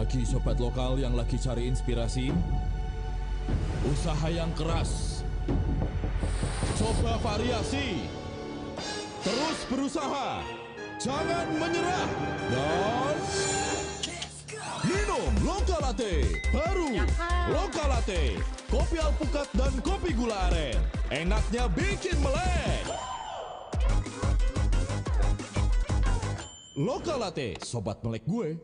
Bagi sobat lokal yang lagi cari inspirasi, usaha yang keras, coba variasi, terus berusaha, jangan menyerah, dan minum Loka Latte. Baru Loka Latte, kopi alpukat dan kopi gula aren. Enaknya bikin melek. Loka Latte, sobat melek gue.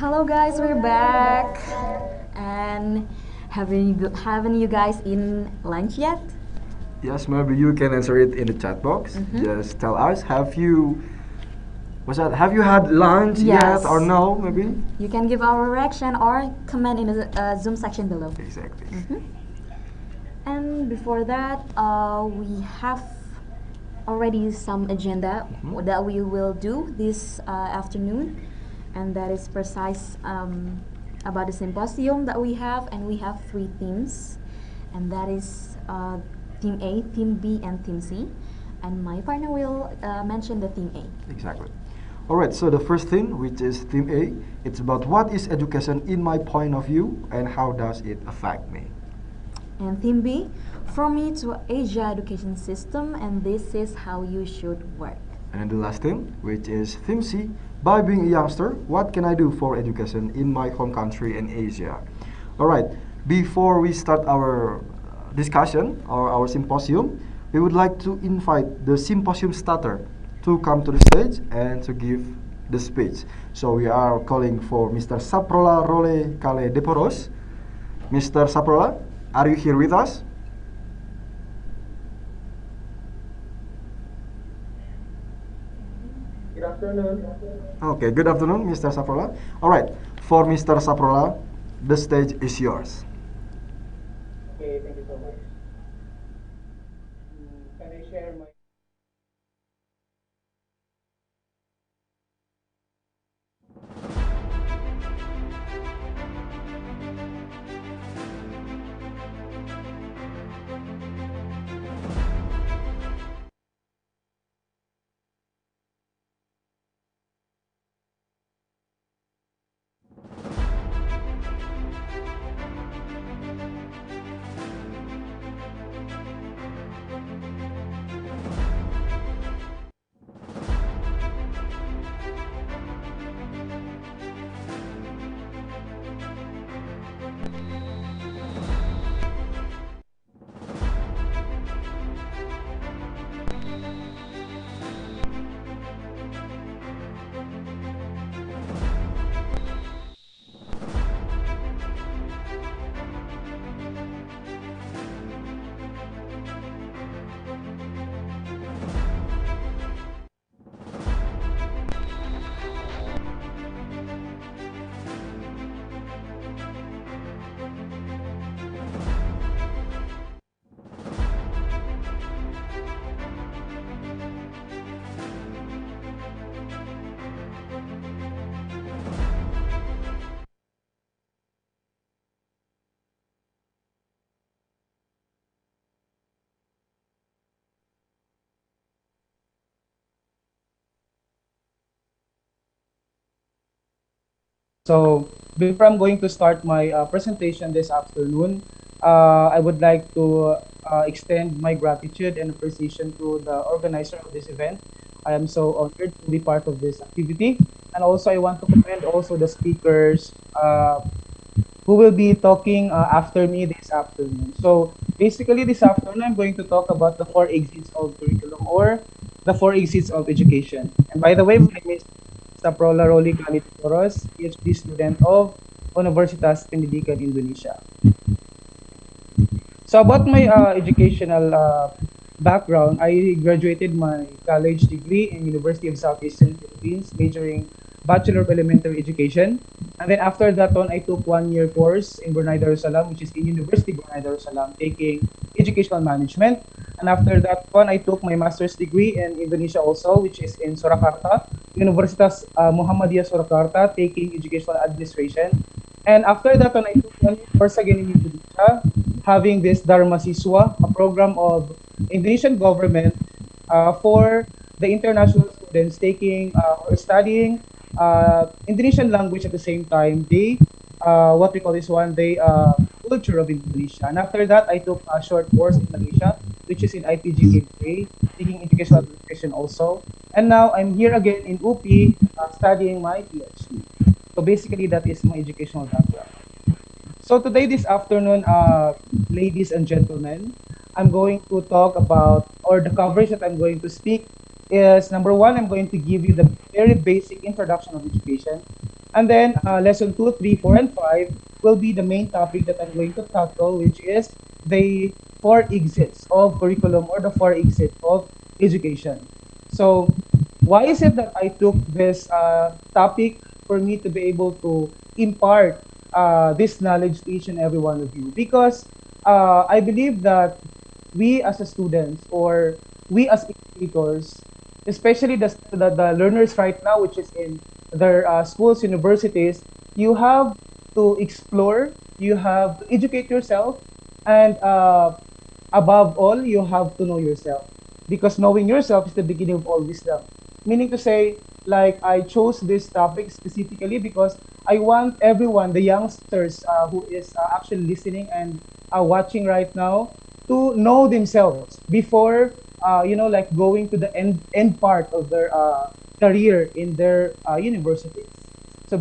Hello guys, we're back. And haven't you guys eaten lunch yet? Yes, maybe you can answer it in the chat box. Just tell us, have you had lunch Yes. yet or no, maybe? You can give our reaction or comment in the Zoom section below. Exactly. And before that, we have already some agenda that we will do this afternoon, and that is precise about the symposium that we have, and we have three themes, and that is theme A, theme B, and theme C. And my partner will mention the theme A. Exactly. Alright, so the first theme, which is theme A, it's about what is education in my point of view and how does it affect me. And theme B, from me to Asia education system, and this is how you should work. And the last theme, which is theme C, by being a youngster, what can I do for education in my home country and Asia? Alright, before we start our discussion or our symposium, we would like to invite the symposium starter to come to the stage and to give the speech. So we are calling for Mr. Saprola Role Kale Deporos. Mr. Saprola, are you here with us? Good afternoon. Okay, good afternoon, Mr. Saprola. All right, for Mr. Saprola, the stage is yours. Okay, thank you so much. Can I share my So before I'm going to start my presentation this afternoon, I would like to extend my gratitude and appreciation to the organizer of this event. I am so honored to be part of this activity. And also I want to commend also the speakers who will be talking after me this afternoon. So basically this afternoon, I'm going to talk about the four exits of curriculum or the four exits of education. And by the way, my name is Saprola Roli Kalitoros, PhD student of Universitas Pendidikan Indonesia. So about my educational background, I graduated my college degree in University of Southeastern Philippines, majoring Bachelor of Elementary Education. And then after that one, I took 1 year course in Brunei Darussalam, which is in University Brunei Darussalam, taking educational management. And after that one, I took my master's degree in Indonesia also, which is in Surakarta, Universitas Muhammadiyah Surakarta, taking educational administration. And after that one, I took 1 year course again in Indonesia, having this Dharma Siswa, a program of Indonesian government for the international students taking or studying Indonesian language at the same time. They what we call this one, the culture of Indonesia. And after that, I took a short course in Malaysia, which is in IPG Gateway, taking educational administration also. And now I'm here again in UP studying my PhD. So basically, that is my educational background. So today, this afternoon, ladies and gentlemen, I'm going to talk about, or the coverage that I'm going to speak is number one, I'm going to give you the very basic introduction of education. And then lesson 2, 3, 4, and 5 will be the main topic that I'm going to tackle, which is the four exits of curriculum or the four exits of education. So why is it that I took this topic for me to be able to impart this knowledge to each and every one of you? Because I believe that we as a students or we as educators, especially the learners right now, which is in their schools, universities, you have to explore, you have to educate yourself, and above all, you have to know yourself. Because knowing yourself is the beginning of all wisdom. Meaning to say, like, I chose this topic specifically because I want everyone, the youngsters who is actually listening and watching right now, to know themselves before, like going to the end part of their career in their universities. So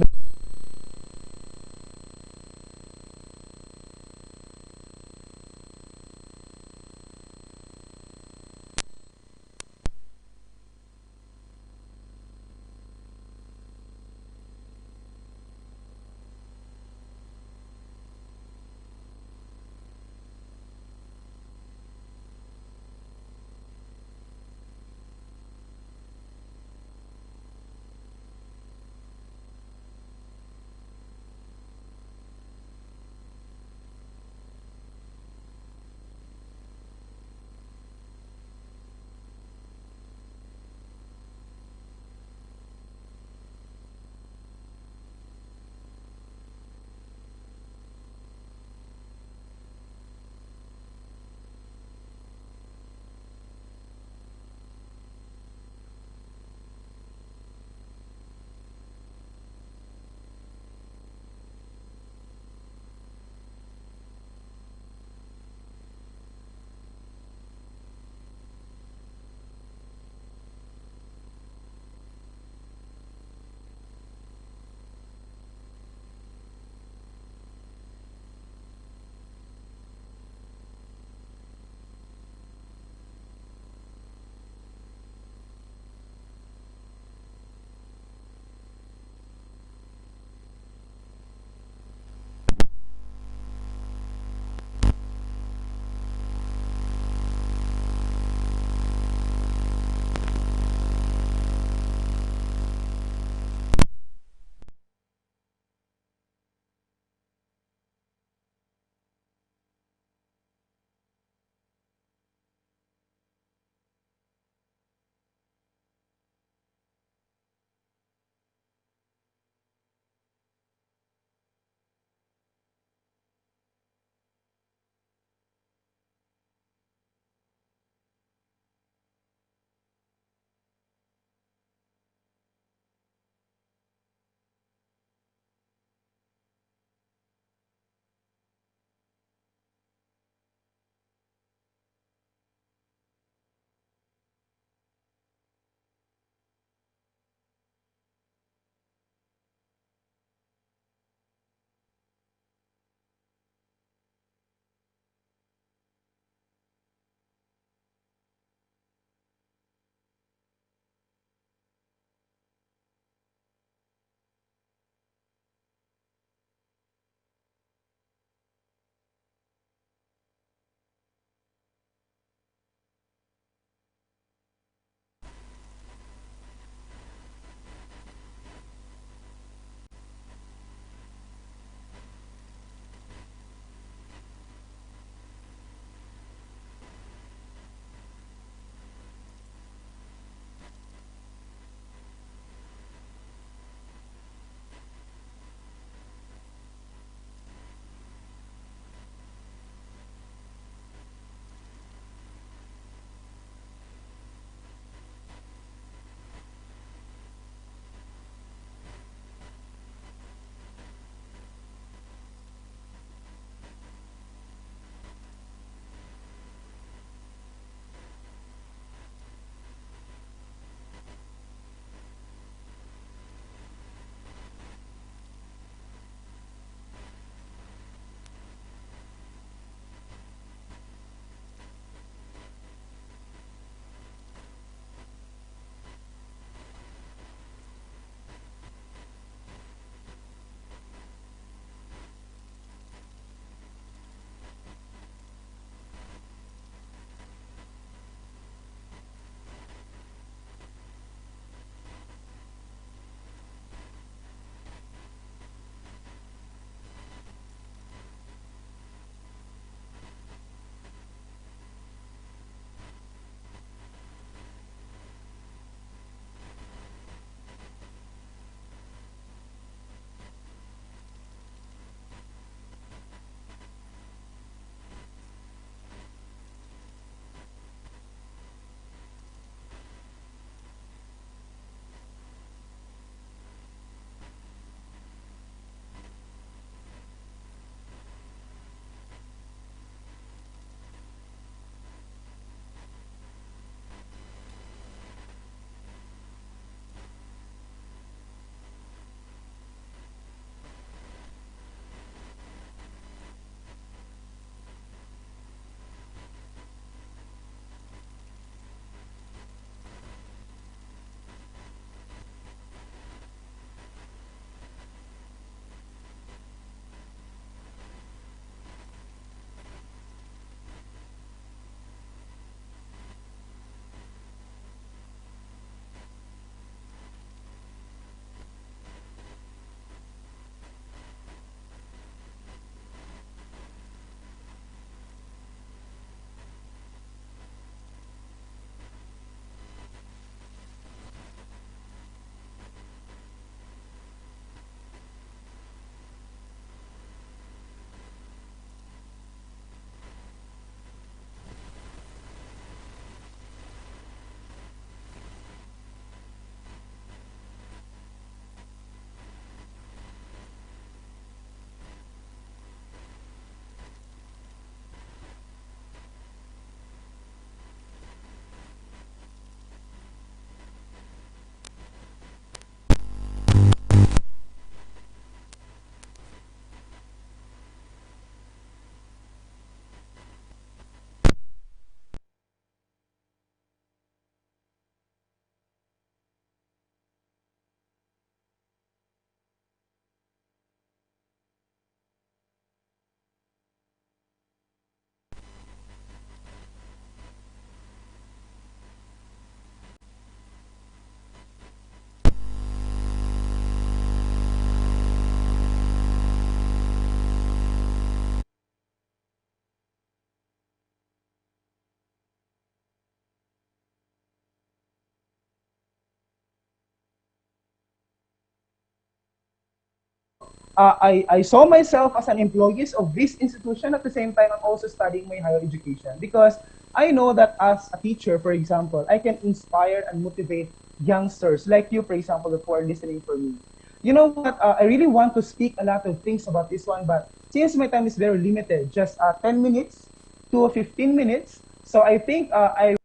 I saw myself as an employee of this institution. At the same time, I'm also studying my higher education because I know that as a teacher, for example, I can inspire and motivate youngsters like you, for example, who are listening for me. You know what? I really want to speak a lot of things about this one, but since my time is very limited, just 10 minutes to 15 minutes, so I think I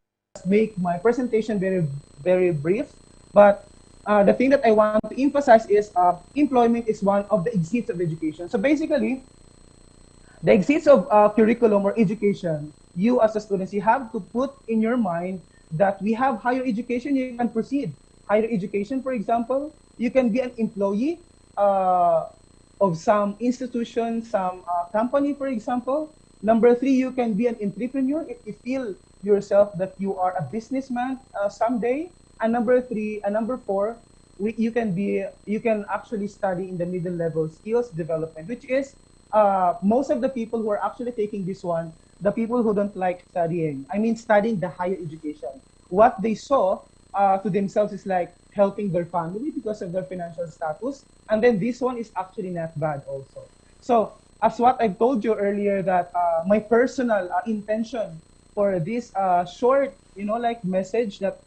make my presentation very brief. But the thing that I want to emphasize is employment is one of the exits of education. So basically, the exits of curriculum or education, you as a student, you have to put in your mind that we have higher education, you can proceed. Higher education, for example, you can be an employee of some institution, some company, for example. Number three, you can be an entrepreneur if you feel yourself that you are a businessman someday. And number four, you can actually study in the middle level skills development, which is most of the people who are actually taking this one, the people who don't like studying. I mean, studying the higher education. What they saw to themselves is like helping their family because of their financial status. And then this one is actually not bad also. So as what I've told you earlier, that my personal intention for this short, like message that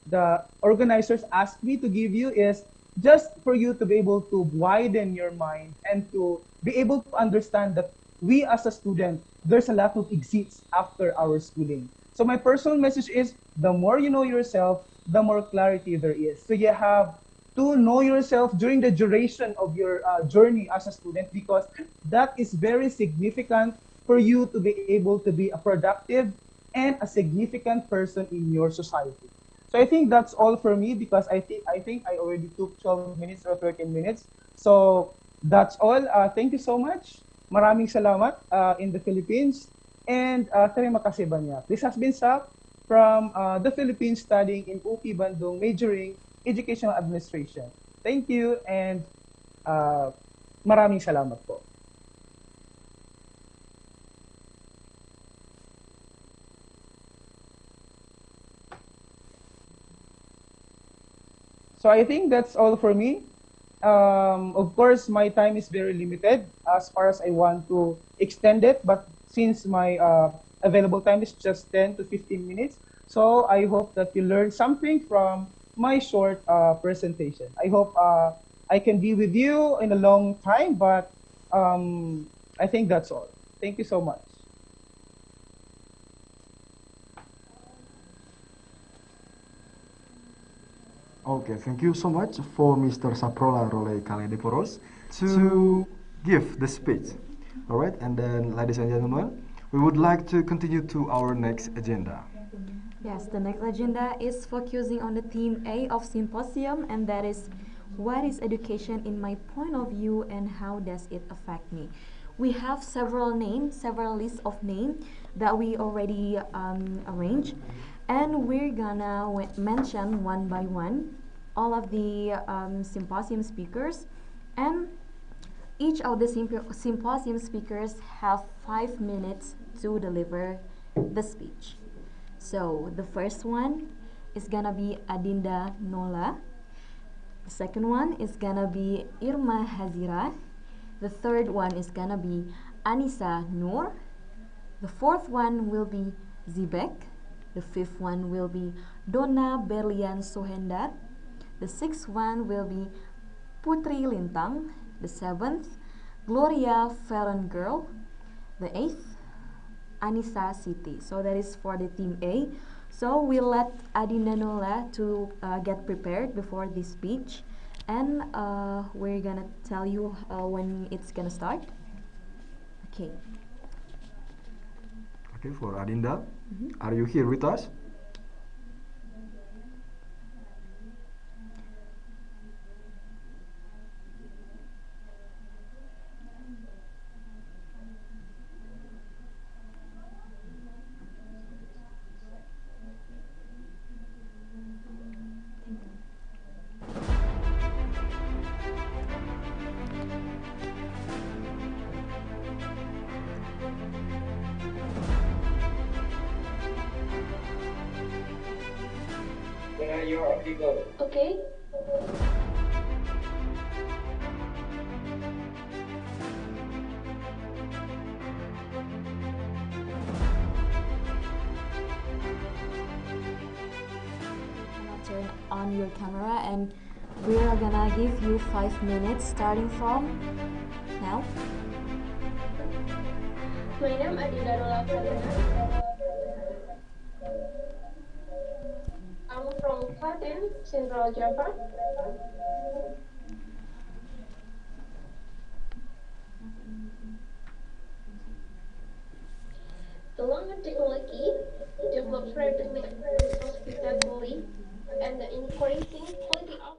the organizers asked me to give you is just for you to be able to widen your mind and to be able to understand that we as a student, there's a lot of exits after our schooling. So my personal message is the more you know yourself, the more clarity there is. So you have to know yourself during the duration of your journey as a student, because that is very significant for you to be able to be a productive and a significant person in your society. So I think that's all for me, because I think I already took 12 minutes or 13 minutes. So that's all. Thank you so much. Maraming salamat in the Philippines. And terima kasih banyak. This has been Sak from the Philippines, studying in UP Bandung, majoring Educational Administration. Thank you, and maraming salamat po. So I think that's all for me. Of course, my time is very limited as far as I want to extend it, but since my available time is just 10 to 15 minutes, so I hope that you learned something from my short presentation. I hope I can be with you in a long time, but I think that's all. Thank you so much. Okay, thank you so much for Mr. Saprola Role Kalediporos to give the speech. All right, and then, ladies and gentlemen, we would like to continue to our next agenda. Yes, the next agenda is focusing on the theme A of symposium, and that is what is education in my point of view and how does it affect me. We have several names, several lists of names that we already arranged, and we're gonna mention one by one all of the symposium speakers, and each of the symposium speakers have 5 minutes to deliver the speech. So the first one is gonna be Adinda Nola. The second one is gonna be Irma Hazira. The third one is gonna be Anissa Noor. The fourth one will be Zibek. The fifth one will be Donna Berlian Sohendar. The sixth one will be Putri Lintang. The seventh, Gloria Farron Girl. The eighth, Anissa Siti. So that is for the team A. So we'll let Adinda Nola to get prepared before this speech, and we're gonna tell you when it's gonna start. Okay. Okay, for Adinda, are you here with us? Yeah, you're okay, go. Okay. on your camera, and we are gonna give you 5 minutes starting from now. My name is Adinda Ferdinand. I'm from Klaten, Central Java. The longer technology develops rapidly, sustainably, and the increasing quality of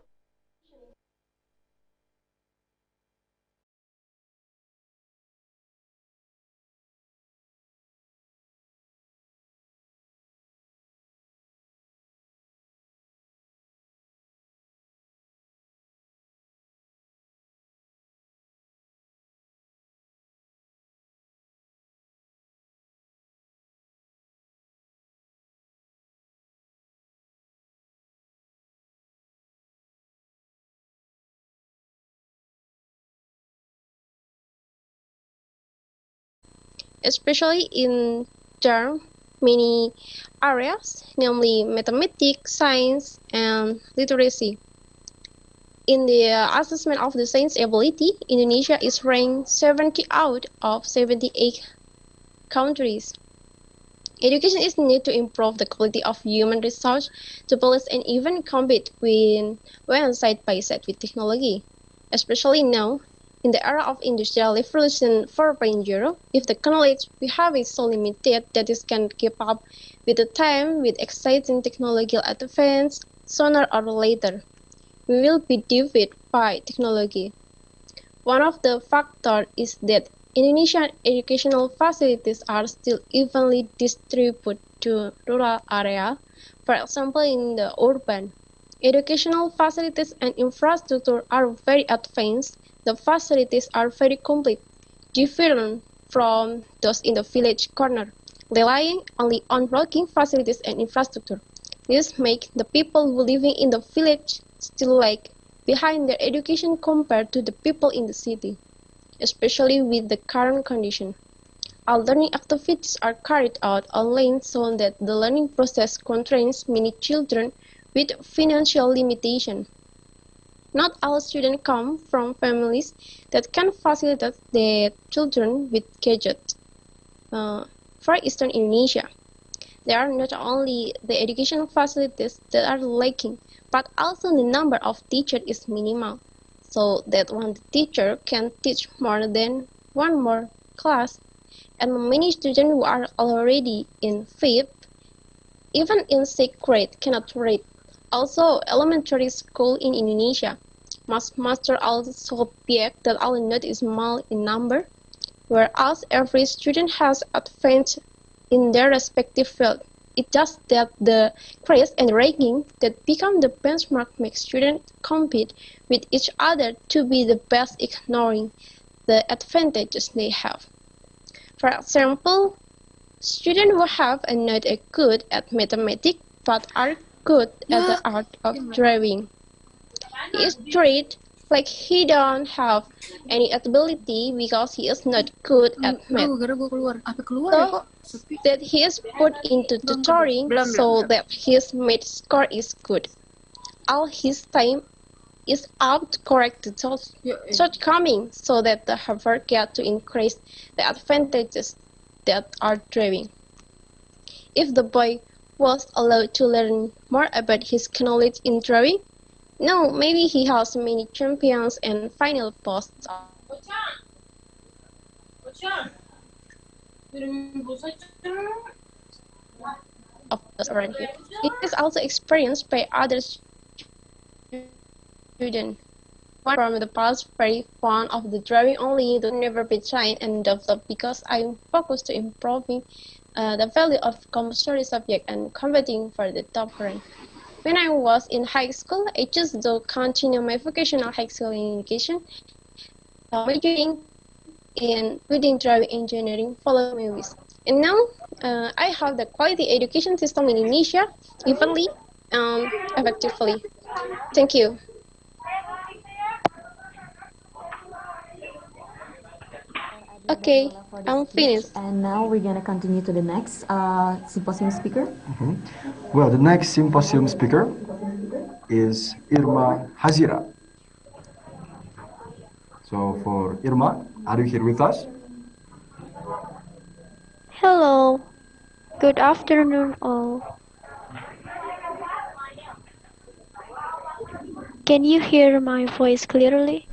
especially in term many areas, namely mathematics, science, and literacy. In the assessment of the science ability, Indonesia is ranked 70 out of 78 countries. Education is needed to improve the quality of human research, to police and even compete when side by side with technology. Especially now, in the era of Industrial Revolution 4.0, if the knowledge we have is so limited that it can't keep up with the time with exciting technological advance, sooner or later, we will be defeated by technology. One of the factors is that Indonesian educational facilities are still evenly distributed to rural areas. For example, in the urban, educational facilities and infrastructure are very advanced. The facilities are very complete, different from those in the village corner, relying only on working facilities and infrastructure. This makes the people who living in the village still lag behind their education compared to the people in the city, especially with the current condition. All learning activities are carried out online so that the learning process constrains many children with financial limitation. Not all students come from families that can facilitate their children with gadgets. For Eastern Indonesia, there are not only the educational facilities that are lacking, but also the number of teachers is minimal, so that one teacher can teach more than one more class, and many students who are already in fifth, even in sixth grade, cannot read. Also, elementary school in Indonesia must master all the subjects that are not small in number, whereas every student has advanced in their respective field. It's just that the grades and ranking that become the benchmark make students compete with each other to be the best, ignoring the advantages they have. For example, students who are not good at mathematics but are good at the art of drawing he is treated like he don't have any ability because he is not good at math. So that he is put into tutoring so that his math score is good. All his time is out to correct the shortcomings so that the Harvard get to increase the advantages that are driving. If the boy was allowed to learn more about his knowledge in drawing, no, maybe he has many champions and final posts of those around him. It is also experienced by other students. One from the past very fond of the drawing only to never be trained and developed because I'm focused to improving the value of compulsory subject and competing for the top rank. When I was in high school, I chose to continue my vocational high school in education, majoring in building driving engineering, following my wish. And now, I have the quality education system in Indonesia, evenly, effectively. Thank you. Okay, I'm finished. And now we're gonna continue to the next symposium speaker. Well, the next symposium speaker is Irma Hazira. So for Irma, are you here with us? Hello, good afternoon all. Can you hear my voice clearly?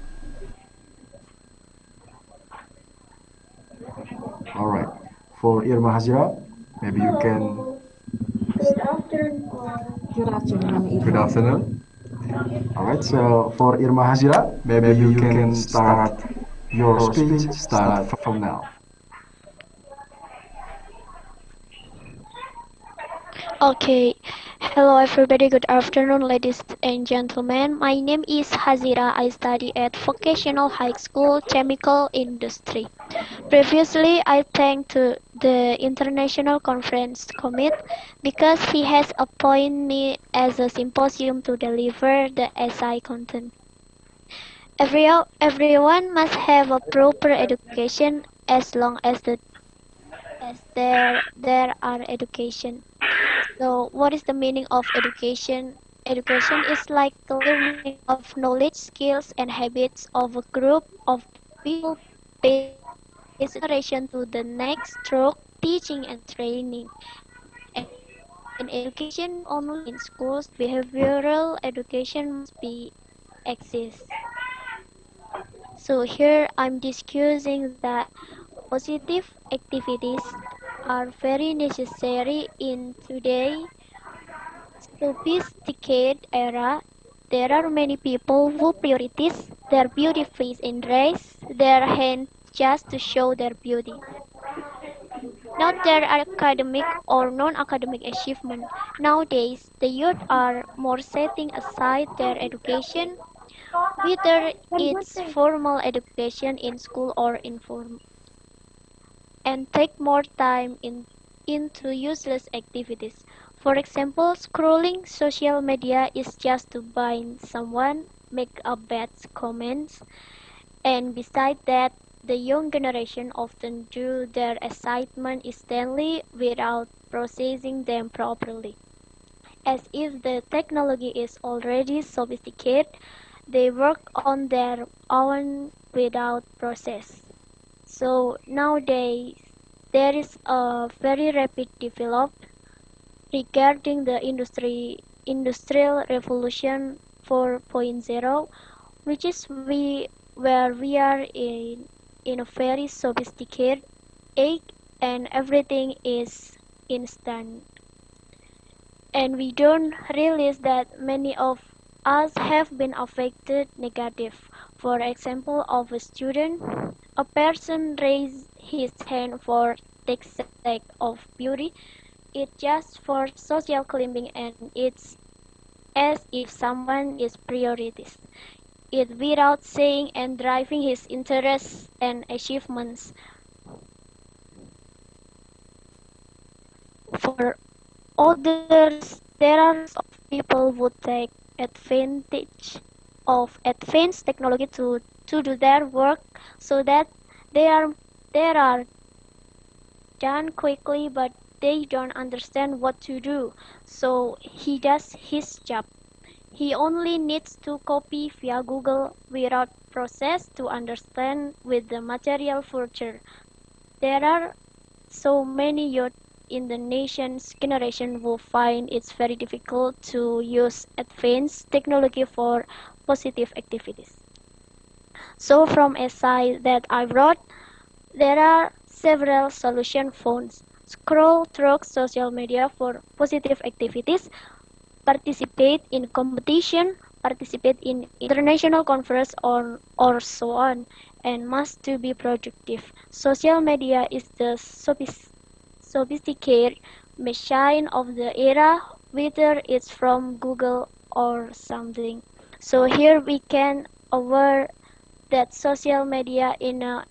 All right. For Irma Hazira, maybe you can. Good afternoon Good afternoon, Good Irma. afternoon. All right. So for Irma Hazira, maybe you can start your speech. Start from now. Okay. Hello everybody, good afternoon ladies and gentlemen. My name is Hazira. I study at Vocational High School Chemical Industry. Previously, I thanked to the International Conference Commit because he has appointed me as a symposium to deliver the SI content. Everyone must have a proper education as long as there are education. So what is the meaning of education? Education is like the learning of knowledge, skills, and habits of a group of people based generation to the next through teaching and training. And education not only in schools, behavioral education must be exist. So here I'm discussing that positive activities are very necessary in today's sophisticated era. There are many people who prioritize their beauty face and raise their hand just to show their beauty, not their academic or non-academic achievement. Nowadays, the youth are more setting aside their education, whether it's formal education in school or informal, and take more time into useless activities. For example, scrolling social media is just to bind someone, make a bad comments, and beside that, the young generation often do their assignment instantly without processing them properly. As if the technology is already sophisticated, they work on their own without process. So nowadays, there is a very rapid development regarding the industrial revolution 4.0, which is where we are in a very sophisticated age and everything is instant. And we don't realize that many of us have been affected negative. For example, of a student, a person raised his hand for the sake of beauty. It's just for social climbing and it's as if someone is prioritized it without saying and driving his interests and achievements. For others, there are lots of people who take advantage of advanced technology to do their work so that they are done quickly, but they don't understand what to do. So he does his job. He only needs to copy via Google without process to understand with the material future. There are so many youth in the nation's generation who find it's very difficult to use advanced technology for positive activities. So from essay that I wrote, there are several solution phones. Scroll through social media for positive activities, participate in competition, participate in international conference or so on, and must to be productive. Social media is the sophisticated machine of the era, whether it's from Google or something. So here we can aware that social media in a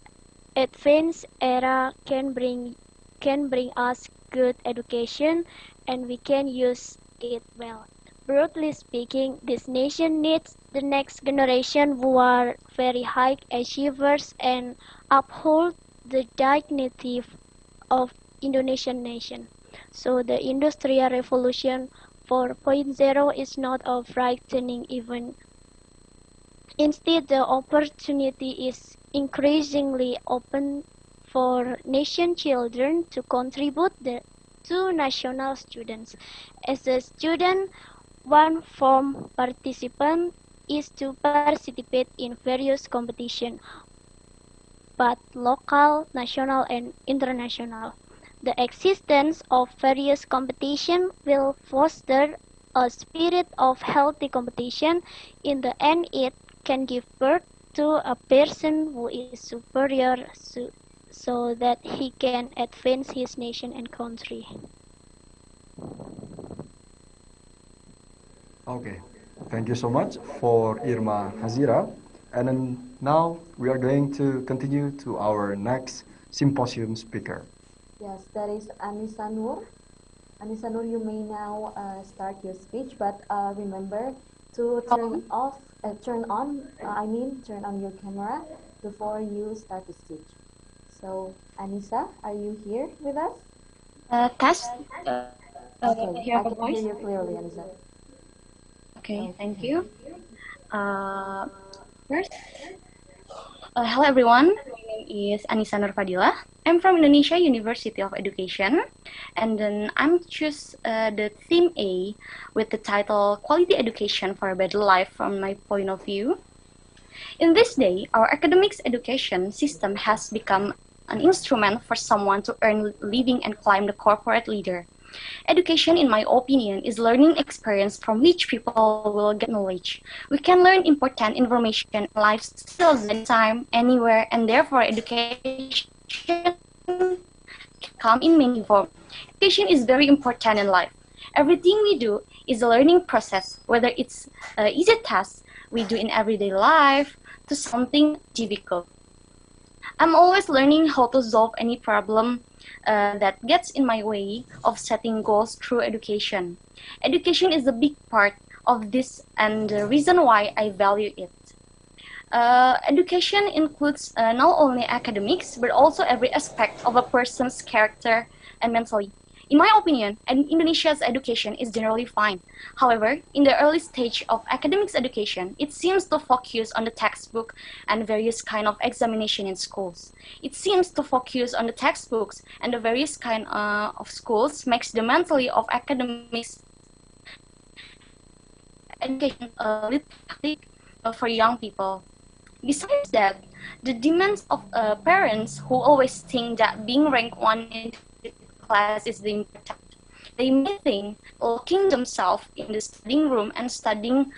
advanced era can bring us good education and we can use it well. Broadly speaking, this nation needs the next generation who are very high achievers and uphold the dignity of Indonesian nation. So the Industrial Revolution 4.0 is not a frightening event. Instead, the opportunity is increasingly open for nation children to contribute to national students. As a student, one form participant is to participate in various competitions, but local, national, and international. The existence of various competition will foster a spirit of healthy competition. In the end, it can give birth to a person who is superior so that he can advance his nation and country. Okay, thank you so much for Irma Hazira. And then now we are going to continue to our next symposium speaker. Yes, that is Anissa Nur. Anissa Nur, you may now start your speech, but remember to turn on your camera before you start the speech. So, Anissa, are you here with us? Test. Okay, Hear I the can voice. hear you clearly, Anissa. Okay, thank you. First, hello everyone. My name is Anissa Nur Fadila. I'm from Indonesia University of Education, and then I'm choose the theme A with the title Quality Education for a Better Life from my point of view. In this day, our academics education system has become an instrument for someone to earn a living and climb the corporate ladder. Education, in my opinion, is learning experience from which people will get knowledge. We can learn important information in life skills anytime, anywhere, and therefore education can come in many forms. Education is very important in life. Everything we do is a learning process, whether it's easy tasks we do in everyday life to something difficult. I'm always learning how to solve any problem that gets in my way of setting goals through education. Education is a big part of this and the reason why I value it. Education includes not only academics but also every aspect of a person's character and mentally. In my opinion, Indonesia's education is generally fine. However, in the early stage of academics education, it seems to focus on the textbook and various kind of examination in schools. It seems to focus on the textbooks and the various kind of schools makes the mentally of academics education a little hectic for young people. Besides that, the demands of parents who always think that being ranked one in class is the important. They may think locking themselves in the studying room and studying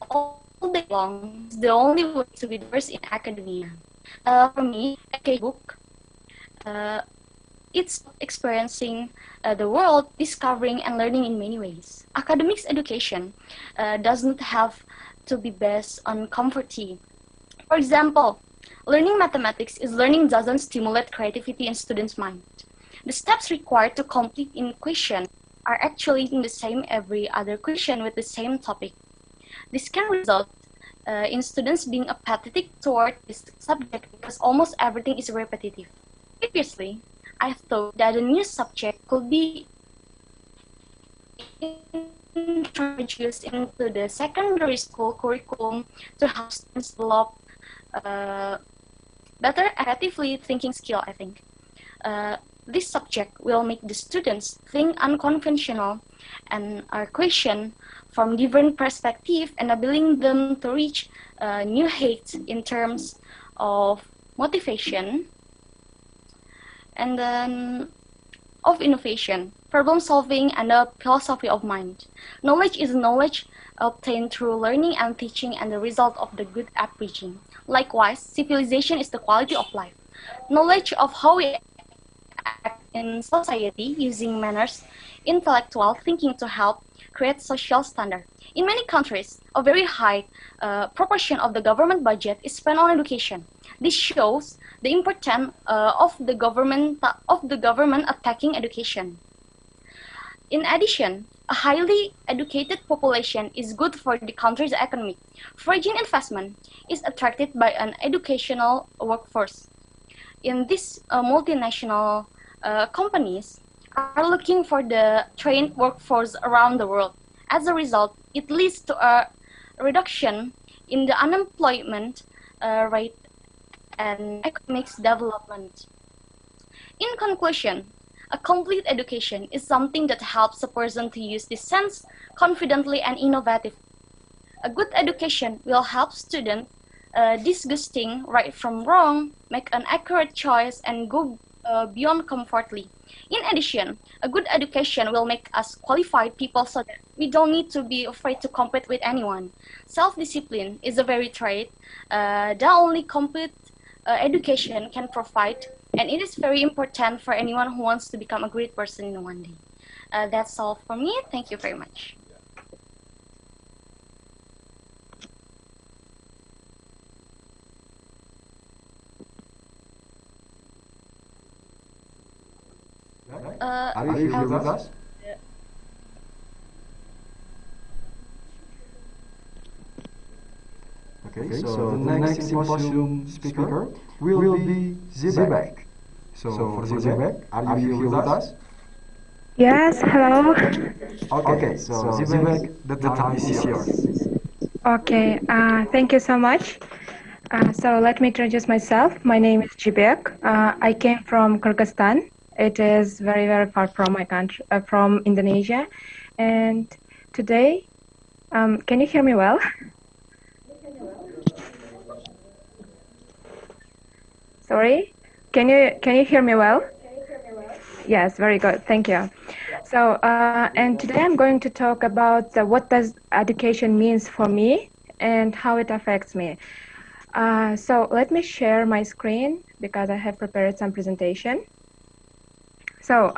all day long is the only way to be diverse in academia. For me, a book, it's experiencing the world, discovering and learning in many ways. Academics education doesn't have to be based on comforting. For example, learning mathematics is learning doesn't stimulate creativity in students' mind. The steps required to complete in question are actually in the same every other question with the same topic. This can result in students being apathetic toward this subject because almost everything is repetitive. Previously, I thought that a new subject could be introduced into the secondary school curriculum to help students develop better creatively thinking skill, I think. This subject will make the students think unconventional and are question from different perspectives, enabling them to reach new heights in terms of motivation and then of innovation, problem solving, and a philosophy of mind. Knowledge is knowledge obtained through learning and teaching and the result of the good upbringing. Likewise, civilization is the quality of life. Knowledge of how we act in society using manners, intellectual thinking to help create social standard. In many countries, a very high proportion of the government budget is spent on education. This shows the importance of the government attacking education. In addition, a highly educated population is good for the country's economy. Foreign investment is attracted by an educational workforce. in these multinational companies are looking for the trained workforce around the world. As a result, it leads to a reduction in the unemployment rate and economic development. In conclusion, a complete education is something that helps a person to use this sense confidently and innovatively. A good education will help students disgusting right from wrong, make an accurate choice, and go beyond comfortably. In addition, a good education will make us qualified people so that we don't need to be afraid to compete with anyone. Self-discipline is a very trait that only complete education can provide, and it is very important for anyone who wants to become a great person in one day. That's all for me. Thank you very much. Are you here with us? Okay, so the next symposium speaker will be Zibek. So for Zibek, are you here with us? Yes, hello. Okay, so Zibek, the time is yours. Okay, thank you so much. So let me introduce myself. My name is Jibek. I came from Kyrgyzstan. It is very, very far from my country, from Indonesia. And today, can you hear me well? Sorry, can you hear me well? Yes, very good. Thank you. So, and today I'm going to talk about what does education means for me and how it affects me. So let me share my screen because I have prepared some presentation. So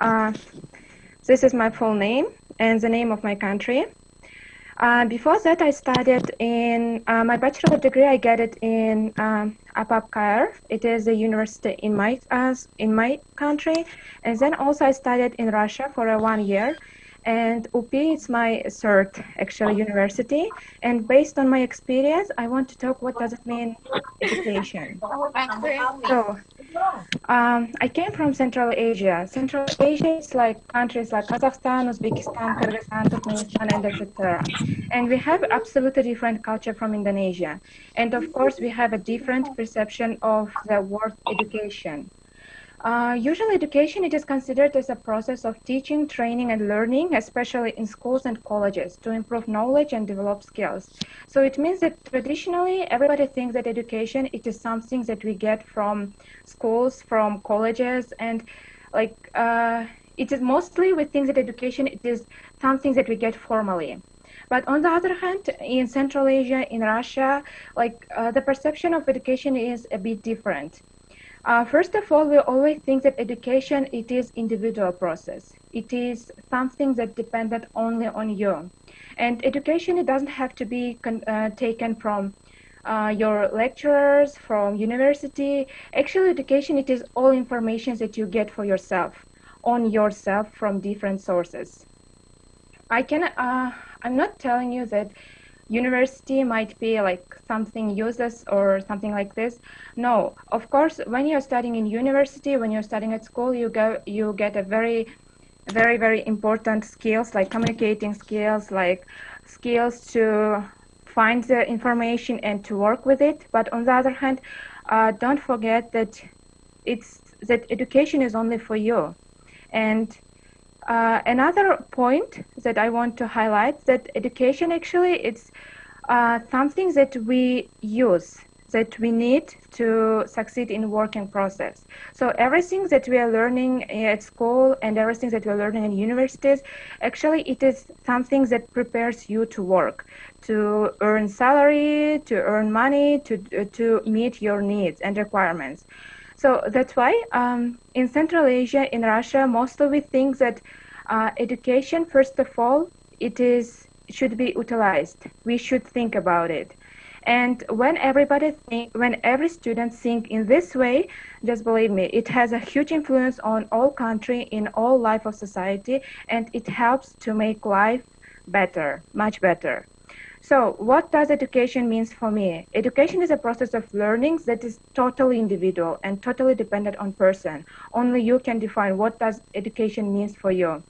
this is my full name and the name of my country. Before that, I studied in my bachelor degree. I get it in Apapkar. It is a university in my country, and then also I studied in Russia for 1 year. And UPI is my third actually university. And based on my experience, I want to talk what does it mean education. So I came from Central Asia. Central Asia is like countries like Kazakhstan, Uzbekistan, Kyrgyzstan, Turkmenistan, and etc. And we have absolutely different culture from Indonesia. And of course, we have a different perception of the word education. Usually education, it is considered as a process of teaching, training, and learning, especially in schools and colleges, to improve knowledge and develop skills. So it means that traditionally, everybody thinks that education, it is something that we get from schools, from colleges, and like it is mostly we think that education, it is something that we get formally. But on the other hand, in Central Asia, in Russia, like the perception of education is a bit different. First of all, we always think that education, it is individual process. It is something that dependent only on you. And education, it doesn't have to be taken from your lecturers, from university. Actually, education, it is all information that you get for yourself, on yourself from different sources. I'm not telling you that university might be like something useless or something like this. No, of course, when you're studying in university, when you're studying at school, you get a very, very important skills like communicating skills, like skills to find the information and to work with it. But on the other hand, don't forget that education is only for you. And another point that I want to highlight, that education actually it's something that we use, that we need to succeed in working process. So everything that we are learning at school and everything that we are learning in universities, actually it is something that prepares you to work, to earn salary, to earn money, to meet your needs and requirements. So that's why in Central Asia, in Russia, mostly we think that education, first of all, it should be utilized. We should think about it. And when every student think in this way, just believe me, it has a huge influence on all country, in all life of society, and it helps to make life better, much better. So what does education means for me? Education is a process of learning that is totally individual and totally dependent on person. Only you can define what does education means for you.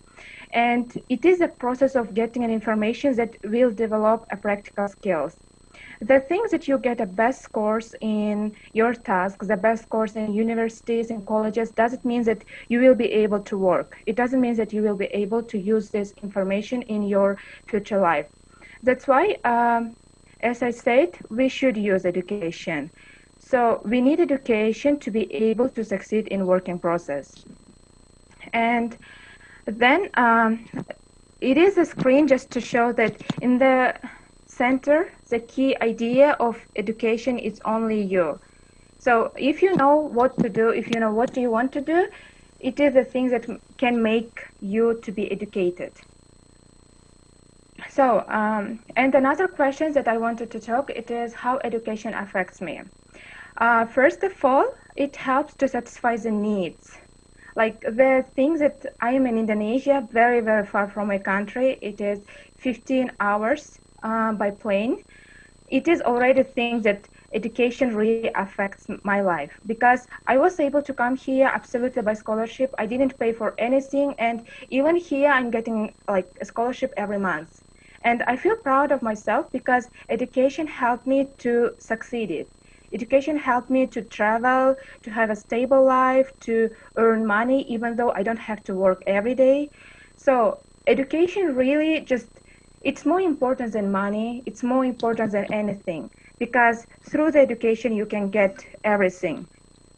And it is a process of getting an information that will develop a practical skills. The things that you get a best scores in your tasks, the best scores in universities and colleges, doesn't mean that you will be able to work. It doesn't mean that you will be able to use this information in your future life. That's why, as I said, we should use education. So we need education to be able to succeed in working process. And then it is a screen just to show that in the center, the key idea of education is only you. So if you know what to do, if you know what you want to do, it is the thing that can make you to be educated. So, and another question that I wanted to talk, it is how education affects me. First of all, it helps to satisfy the needs. Like the things that I am in Indonesia, very, very far from my country. It is 15 hours by plane. It is already a thing that education really affects my life because I was able to come here absolutely by scholarship. I didn't pay for anything, and even here I'm getting like a scholarship every month. And I feel proud of myself because education helped me to succeed. Education helped me to travel, to have a stable life, to earn money, even though I don't have to work every day. So education really just, it's more important than money. It's more important than anything because through the education you can get everything.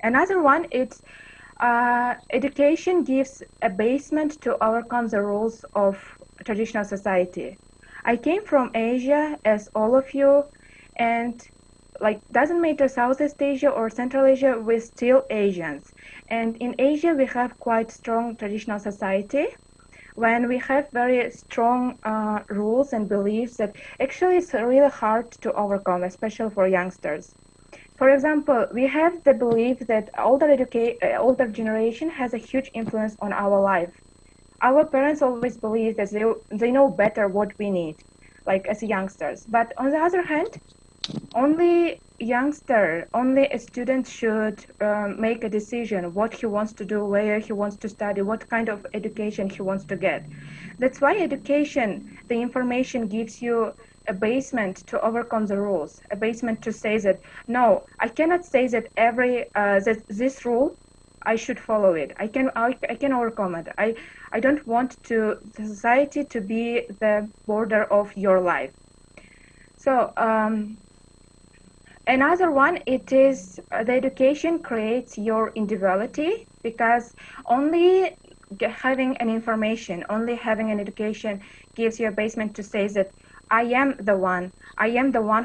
Another one, it's education gives a basement to overcome the rules of traditional society. I came from Asia, as all of you, and like doesn't matter Southeast Asia or Central Asia, we're still Asians. And in Asia, we have quite strong traditional society when we have very strong rules and beliefs that actually it's really hard to overcome, especially for youngsters. For example, we have the belief that older generation has a huge influence on our life. Our parents always believe that they know better what we need, like as youngsters. But on the other hand, only a student should make a decision what he wants to do, where he wants to study, what kind of education he wants to get. That's why education, the information gives you a basement to overcome the rules, a basement to say that, no, I cannot say that that this rule I should follow it. I can overcome it. I don't want the society to be the border of your life. So another one, it is the education creates your individuality because only having an information, only having an education gives you a basement to say that I am the one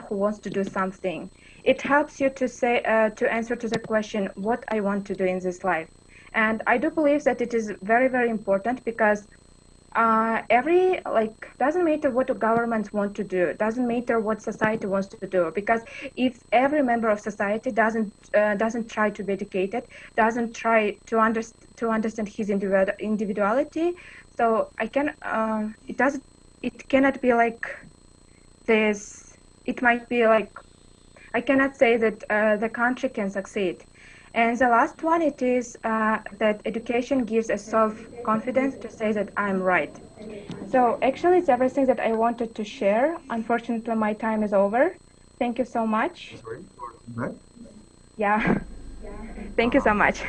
who wants to do something. It helps you to say to answer to the question what I want to do in this life. And I do believe that it is very, very important because doesn't matter what the governments want to do, doesn't matter what society wants to do, because if every member of society doesn't try to be educated, doesn't try to understand his individuality, so it cannot be like this. It might be like, I cannot say that the country can succeed. And the last one, it is that education gives a self-confidence to say that I'm right. So actually, it's everything that I wanted to share. Unfortunately, my time is over. Thank you so much. Yeah. Thank you so much.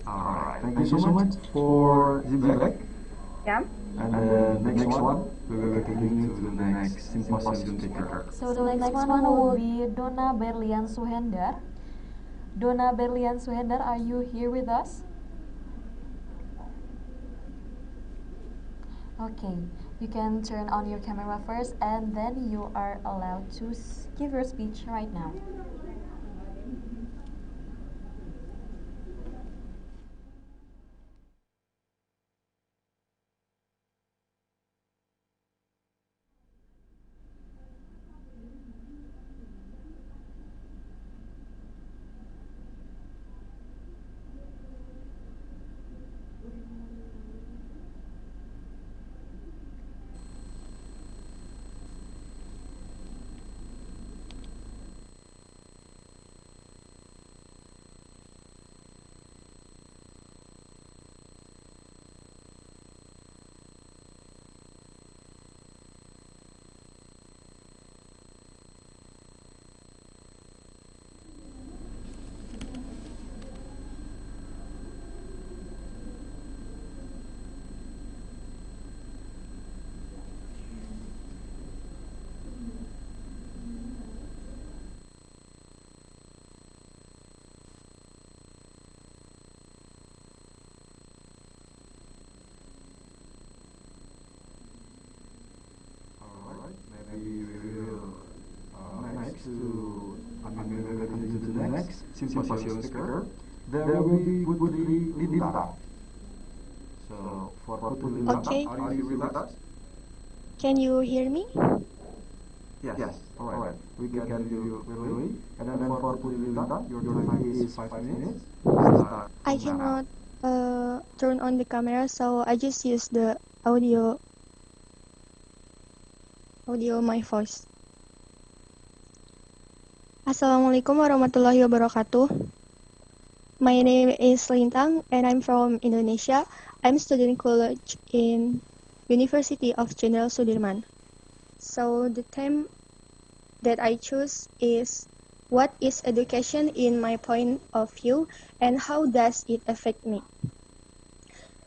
Alright, thank you so much for Zibelek. Yeah. And the next one, we will continue to the next symposium speaker. So the next one will be Donna Berlian Suhendar. Donna Berlian Suhendar, are you here with us? Okay, you can turn on your camera first and then you are allowed to give your speech right now. I'm going to continue to the next symposium speaker. There will be Putri Lintang. So, for Putri Lintang, Okay. are you with us? Can you hear me? Yes. All right. We can hear you clearly. And then for Putri Lintang, your time is 5 minutes. I cannot turn on the camera, so I just use the audio my voice. Assalamualaikum warahmatullahi wabarakatuh. My name is Lintang and I'm from Indonesia. I'm studying college in University of Jenderal Sudirman. So the theme that I choose is what is education in my point of view and how does it affect me?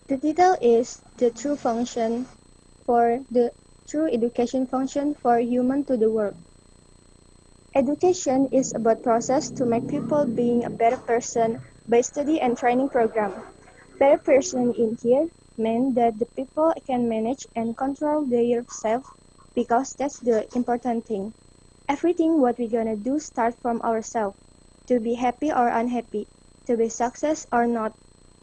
The title is the true education function for human to the world. Education is about process to make people being a better person by study and training program. Better person in here meant that the people can manage and control their self because that's the important thing. Everything what we're gonna do start from ourselves. To be happy or unhappy, to be success or not,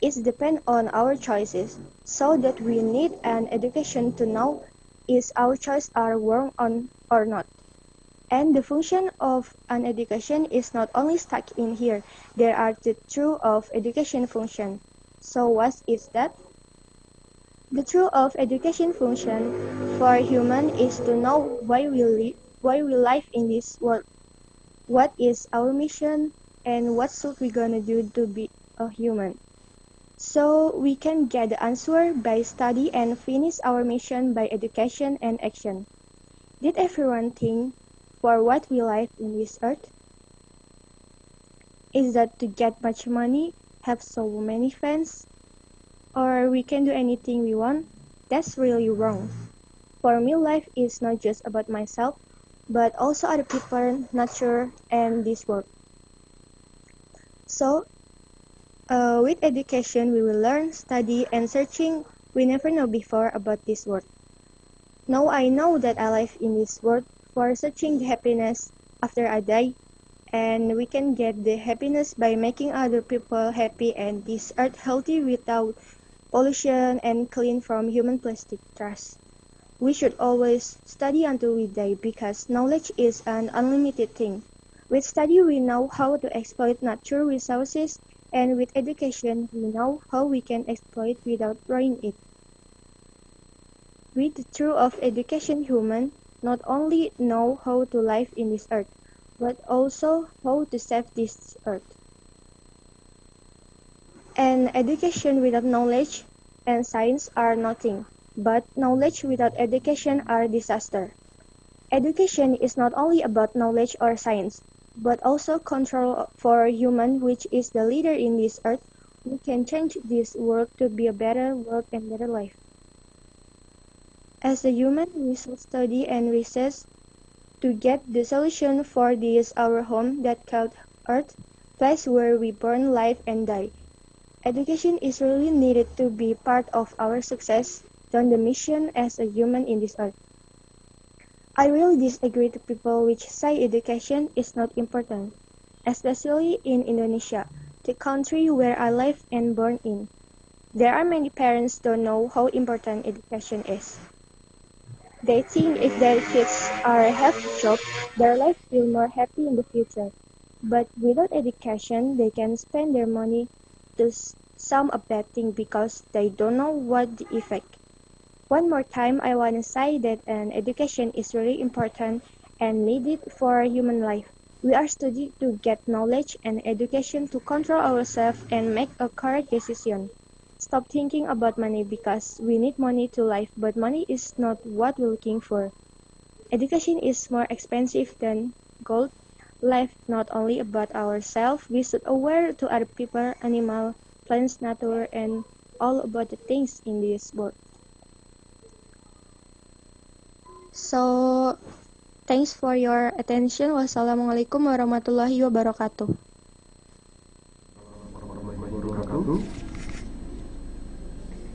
it depends on our choices. So that we need an education to know is our choice are wrong on or not. And the function of an education is not only stuck in here. There are the true of education function. So what is that? The true of education function for human is to know why we live in this world. What is our mission and what should we gonna do to be a human? So we can get the answer by study and finish our mission by education and action. Did everyone think for what we live in this earth? Is that to get much money, have so many fans, or we can do anything we want? That's really wrong. For me, life is not just about myself, but also other people, nature, and this world. So, with education, we will learn, study, and searching we never know before about this world. Now I know that I live in this world for searching the happiness after I die, and we can get the happiness by making other people happy and this earth healthy without pollution and clean from human plastic trash. We should always study until we die because knowledge is an unlimited thing. With study, we know how to exploit natural resources, and with education, we know how we can exploit without ruining it. With the truth of education, human not only know how to live in this earth, but also how to save this earth. And education without knowledge and science are nothing, but knowledge without education are disaster. Education is not only about knowledge or science, but also control for human, which is the leader in this earth. We can change this world to be a better world and better life. As a human, we should study and research to get the solution for this our home that called Earth, place where we born, live, and die. Education is really needed to be part of our success on the mission as a human in this earth. I really disagree to people which say education is not important, especially in Indonesia, the country where I live and born in. There are many parents don't know how important education is. They think if their kids have a job, their life will more happy in the future. But without education, they can spend their money to some a bad thing because they don't know what the effect. One more time, I want to say that an education is really important and needed for human life. We are studying to get knowledge and education to control ourselves and make a correct decision. Stop thinking about money because we need money to live, but money is not what we're looking for. Education is more expensive than gold. Life not only about ourselves, we should aware to other people, animal, plants, nature, and all about the things in this world. So, thanks for your attention. Wassalamualaikum warahmatullahi wabarakatuh.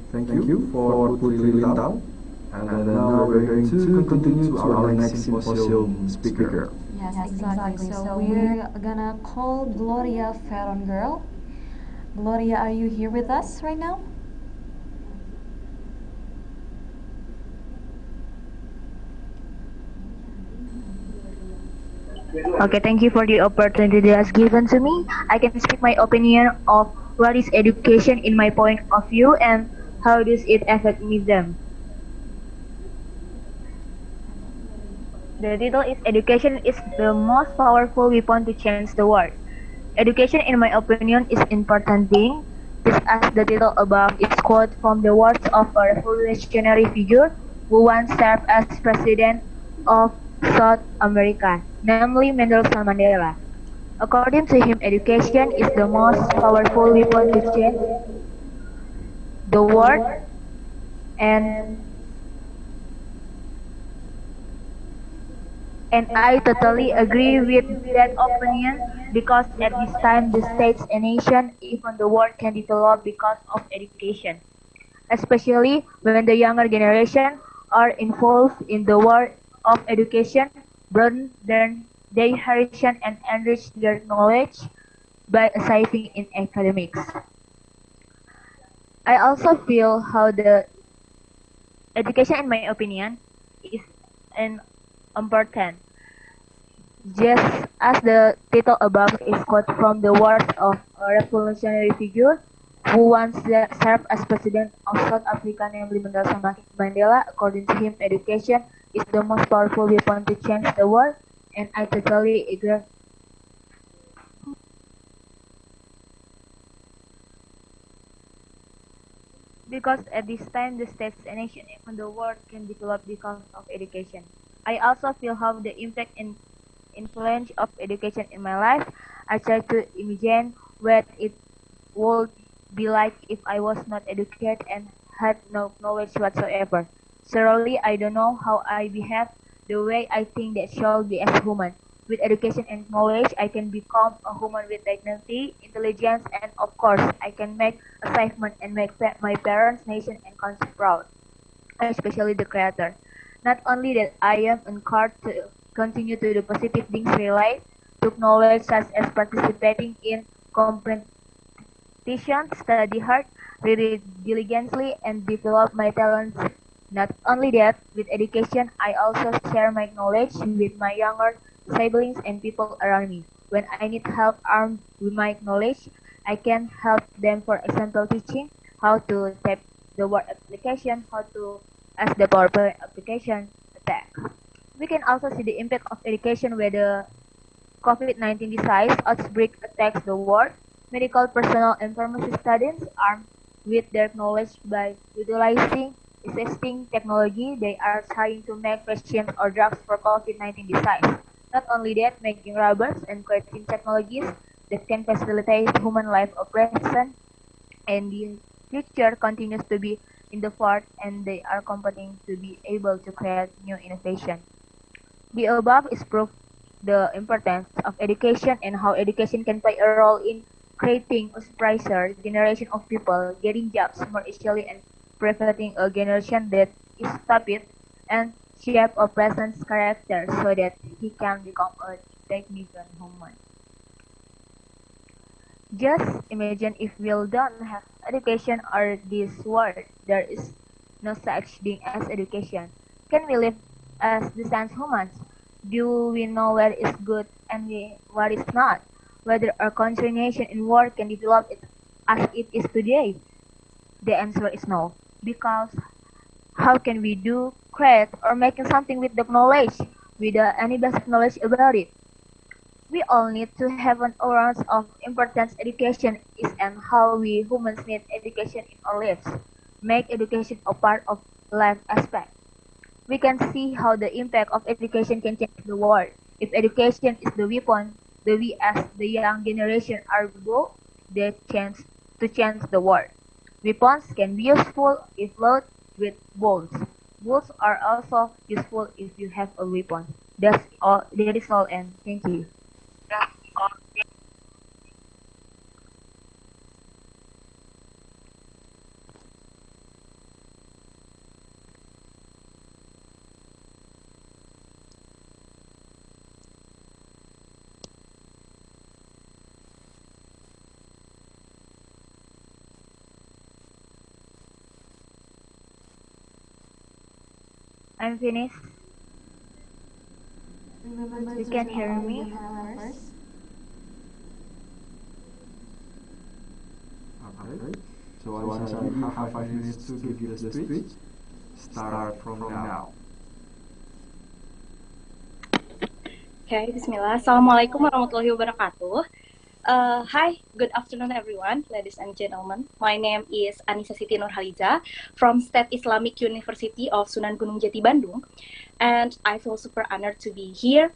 Thank you for Putri Lintang. And now we're going to continue to our next symposium speaker. Yes, exactly. So we're gonna call Gloria Ferron girl. Gloria, are you here with us right now? Okay, thank you for the opportunity that's given to me. I can speak my opinion of what is education in my point of view and how does it affect me them. The title is Education is the most powerful weapon to change the world. Education in my opinion is important thing. Just as the title above is quote from the words of a revolutionary figure who once served as president of South America, namely Nelson Mandela. According to him, education is the most powerful weapon to change the world, and I totally agree with that opinion because at this time the states and nation, even the world can develop because of education, especially when the younger generation are involved in the world of education, broaden their horizon and enrich their knowledge by achieving in academics. I also feel how the education, in my opinion, is an important. Just as the title above is quote from the words of a revolutionary figure who once served as president of South Africa, namely Nelson Mandela. According to him, education is the most powerful weapon to change the world, and I totally agree. Because at this time the states and nation even the world can develop because of education. I also feel how the impact and influence of education in my life. I try to imagine what it would be like if I was not educated and had no knowledge whatsoever. Surely I don't know how I behave the way I think that should be as human. With education and knowledge, I can become a human with dignity, intelligence, and of course, I can make achievement and make my parents, nation, and country proud, especially the creator. Not only that, I am encouraged to continue to do positive things related to knowledge, such as participating in competitions, study hard, read diligently, and develop my talents. Not only that, with education, I also share my knowledge with my younger siblings and people around me. When I need help armed with my knowledge, I can help them, for example, teaching how to type the word application, how to as the PowerPoint application attack. We can also see the impact of education where the COVID-19 disease outbreak attacks the world. Medical personnel and pharmacy students armed with their knowledge by utilizing existing technology, they are trying to make vaccines or drugs for COVID-19 disease. Not only that, making robots and creating technologies that can facilitate human life operation and the future continues to be in the forth and they are competing to be able to create new innovation. The above is proof the importance of education and how education can play a role in creating a brighter generation of people getting jobs more easily and preventing a generation that is stupid and shape a person's character so that he can become a dignified human. Just imagine if we don't have education or this world, there is no such thing as education. Can we live as decent humans? Do we know what is good and what is not? Whether our country, nation, and world can develop it as it is today? The answer is no. Because how can we do, create, or making something with the knowledge without any basic knowledge about it? We all need to have an awareness of importance education is and how we humans need education in our lives. Make education a part of life aspect. We can see how the impact of education can change the world. If education is the weapon, the we as the young generation are able they chance to change the world. Weapons can be useful if loaded with bullets. Bullets are also useful if you have a weapon. That's all. That is all, and thank you. I'm finished. You can hear me? Okay. So I want to have 5 minutes to give you the speech. Start from now. Okay, Bismillah. Assalamualaikum warahmatullahi wabarakatuh. Hi, good afternoon everyone, ladies and gentlemen. My name is Anissa Siti Nurhaliza from State Islamic University of Sunan Gunung Jati, Bandung. And I feel super honored to be here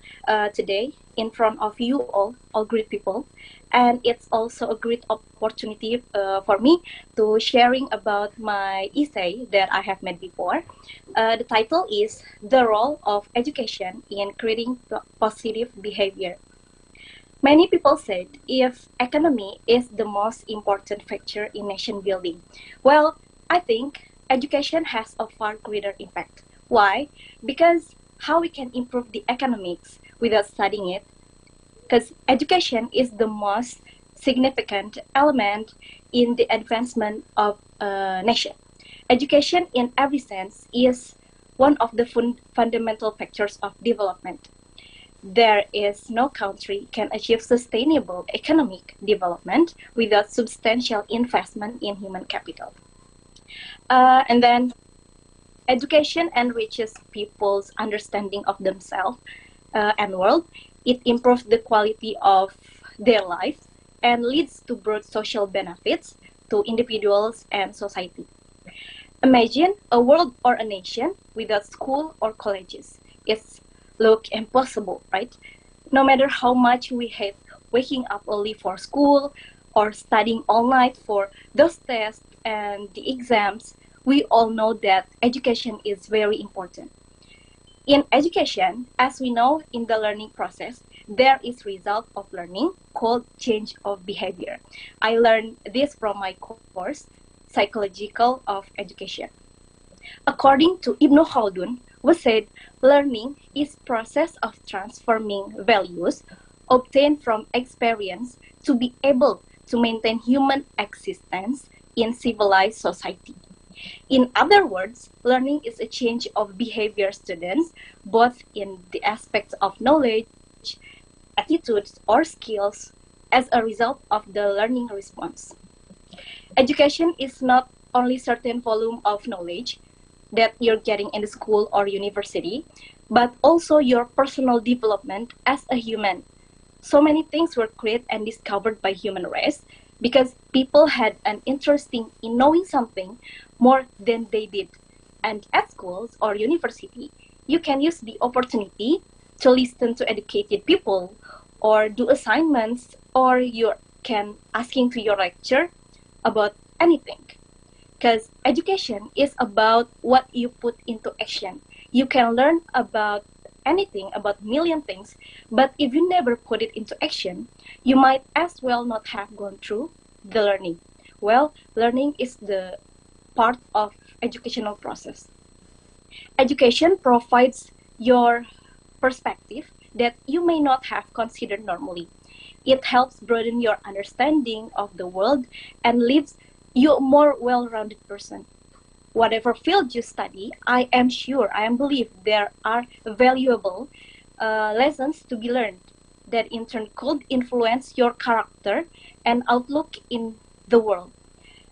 today in front of you all great people. And it's also a great opportunity for me to sharing about my essay that I have made before. The title is The Role of Education in Creating Positive Behavior. Many people said if economy is the most important factor in nation building. Well, I think education has a far greater impact. Why? Because how we can improve the economics without studying it? Because education is the most significant element in the advancement of a nation. Education in every sense is one of the fundamental factors of development. There is no country can achieve sustainable economic development without substantial investment in human capital. And then education enriches people's understanding of themselves and world. It improves the quality of their life and leads to broad social benefits to individuals and society. Imagine a world or a nation without school or colleges. It's look impossible, right? No matter how much we hate waking up early for school or studying all night for those tests and the exams, we all know that education is very important. In education, as we know in the learning process, there is result of learning called change of behavior. I learned this from my course, Psychological of Education. According to Ibn Khaldun, was said learning is process of transforming values obtained from experience to be able to maintain human existence in civilized society. In other words, learning is a change of behavior students, both in the aspects of knowledge, attitudes, or skills as a result of the learning response. Education is not only certain volume of knowledge that you're getting in the school or university, but also your personal development as a human. So many things were created and discovered by human race because people had an interest in knowing something more than they did. And at schools or university, you can use the opportunity to listen to educated people or do assignments, or you can asking to your lecturer about anything. Because education is about what you put into action. You can learn about anything, about million things, but if you never put it into action, you might as well not have gone through the learning. Well, learning is the part of educational process. Education provides your perspective that you may not have considered normally. It helps broaden your understanding of the world and leaves you a more well-rounded person. Whatever field you study, I am believe there are valuable lessons to be learned that in turn could influence your character and outlook in the world.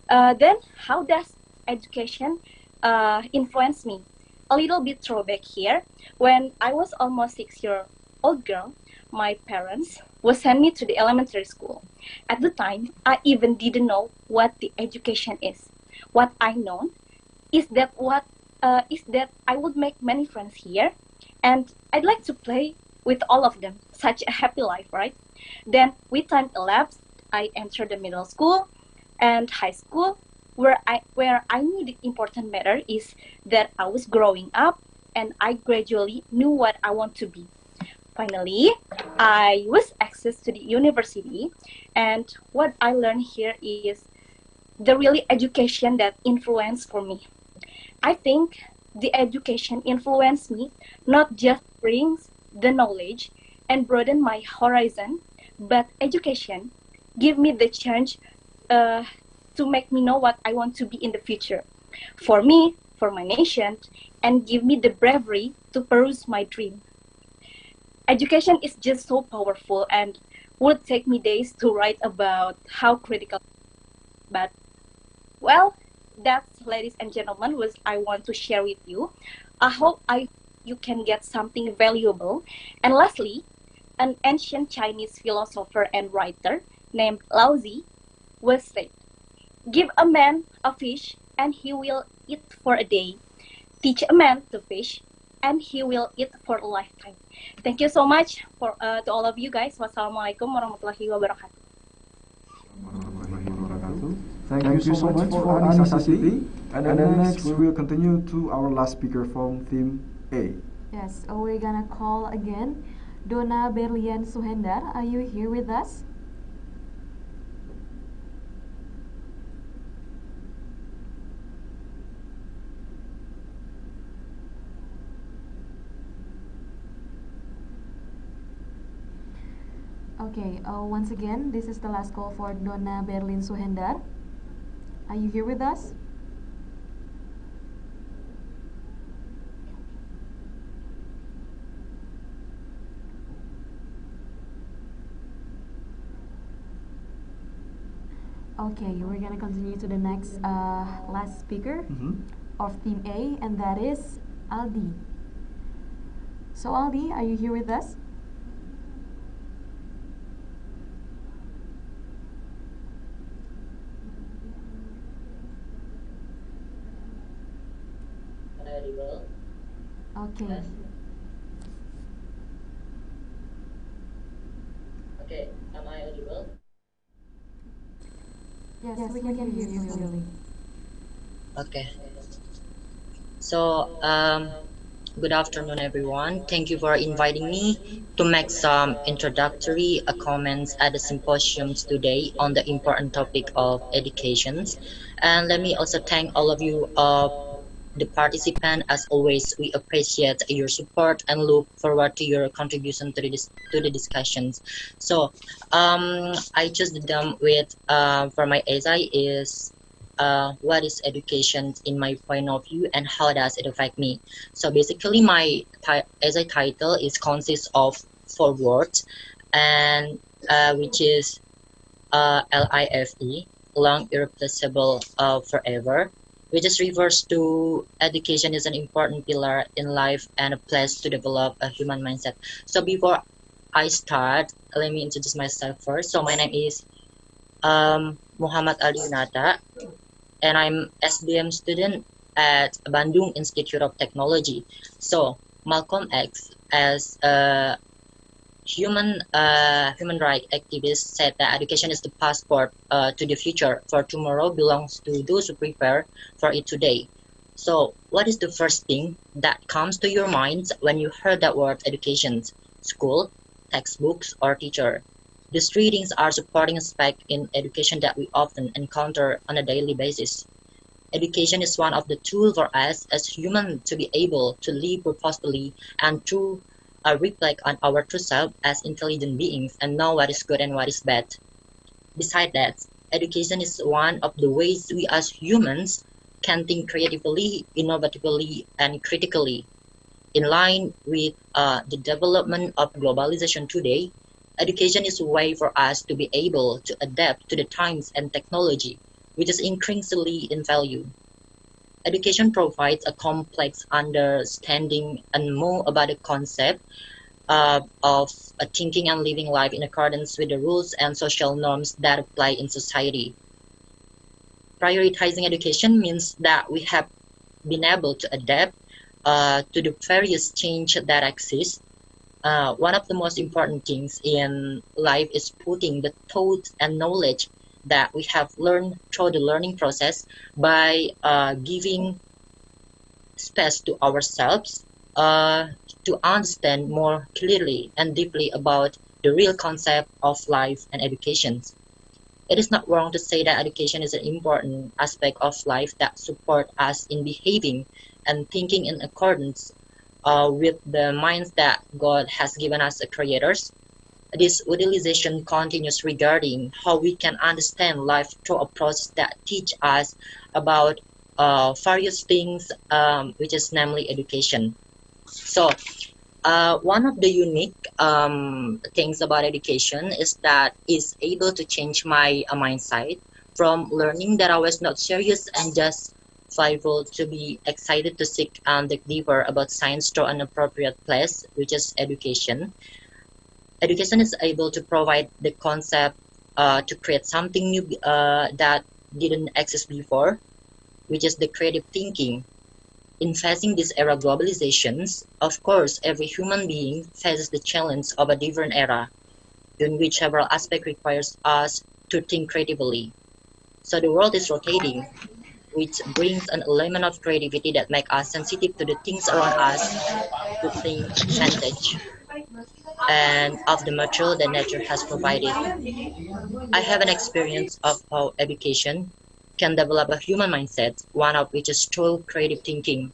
Then, how does education influence me? A little bit throwback here. When I was almost 6-year-old girl, my parents would send me to the elementary school. At the time, I even didn't know what the education is. What I know is that I would make many friends here, and I'd like to play with all of them. Such a happy life, right? Then, with time elapsed, I entered the middle school and high school, where I knew the important matter is that I was growing up and I gradually knew what I want to be. Finally, I was accessed to the university, and what I learned here is the really education that influenced for me. I think the education influenced me not just brings the knowledge and broaden my horizon, but education give me the chance to make me know what I want to be in the future. For me, for my nation and give me the bravery to pursue my dream. Education is just so powerful and would take me days to write about how critical. But, well, that's, ladies and gentlemen, what I want to share with you. I hope you can get something valuable. And lastly, an ancient Chinese philosopher and writer named Lao Tzu was said, "Give a man a fish and he will eat for a day. Teach a man to fish and he will eat for a lifetime." Thank you so much to all of you guys. Wassalamualaikum warahmatullahi wabarakatuh. Thank you so much for Anissa Siti. And then next we will continue to our last speaker from Team A. Yes, we're gonna call again Donna Berlian Suhendar. Are you here with us? Okay, once again, this is the last call for Donna Berlin Suhendar. Are you here with us? Okay, we're gonna continue to the next last speaker of Team A, and that is Aldi. So Aldi, are you here with us? Okay. Yes. Okay, am I audible? Yes, we can hear you clearly. Okay. So, good afternoon, everyone. Thank you for inviting me to make some introductory comments at the symposiums today on the important topic of education. And let me also thank all of you, the participants. As always, we appreciate your support and look forward to your contribution to the discussions. So, I chose them with for my essay is what is education in my point of view and how does it affect me. So basically, my essay title consists of 4 words, and which is LIFE, long irreplaceable, forever, which just refers to education is an important pillar in life and a place to develop a human mindset. So before I start, let me introduce myself first. So my name is Muhammad Ali Yunata, and I'm SBM student at Bandung Institute of Technology. So Malcolm X, as a human rights activist, said that education is the passport to the future, for tomorrow belongs to those who prepare for it today. So what is the first thing that comes to your mind when you heard that word education? School, textbooks, or teacher? These three things are supporting aspects in education that we often encounter on a daily basis. Education is one of the tools for us as humans to be able to live purposefully and to reflect on our true self as intelligent beings and know what is good and what is bad. Besides that, education is one of the ways we as humans can think creatively, innovatively, and critically. In line with the development of globalization today, education is a way for us to be able to adapt to the times and technology, which is increasingly in value. Education provides a complex understanding and more about the concept of thinking and living life in accordance with the rules and social norms that apply in society. Prioritizing education means that we have been able to adapt to the various change that exist. One of the most important things in life is putting the thoughts and knowledge that we have learned through the learning process by giving space to ourselves to understand more clearly and deeply about the real concept of life and education. It is not wrong to say that education is an important aspect of life that support us in behaving and thinking in accordance with the minds that God has given us as creators. This utilization continues regarding how we can understand life through a process that teach us about various things, which is namely education. So one of the unique things about education is that it's able to change my mindset from learning that I was not serious and just playful to be excited to seek and dig deeper about science to an appropriate place, which is education. Education is able to provide the concept to create something new that didn't exist before, which is the creative thinking. In facing this era globalizations, of course, every human being faces the challenge of a different era, in which several aspects requires us to think creatively. So the world is rotating, which brings an element of creativity that makes us sensitive to the things around us to think advantage and of the material that nature has provided. I have an experience of how education can develop a human mindset, one of which is through creative thinking.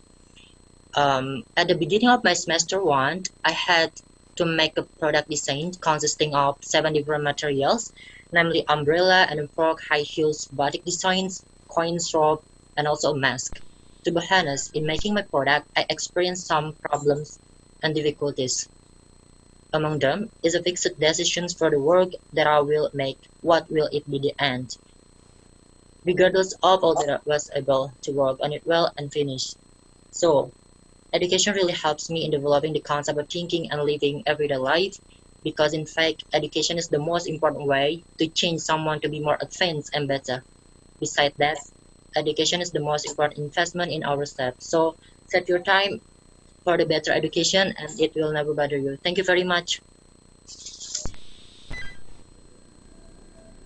At the beginning of my semester one, I had to make a product design consisting of 7 different materials, namely umbrella and frock, high heels, batik designs, coins, rope, and also a mask. To be honest, in making my product, I experienced some problems and difficulties. Among them is a fixed decisions for the work that I will make. What will it be the end? Regardless of all that I was able to work on it well and finish. So, education really helps me in developing the concept of thinking and living everyday life because in fact, education is the most important way to change someone to be more advanced and better. Besides that, education is the most important investment in ourselves. So, set your time for the better education and it will never bother you. Thank you very much.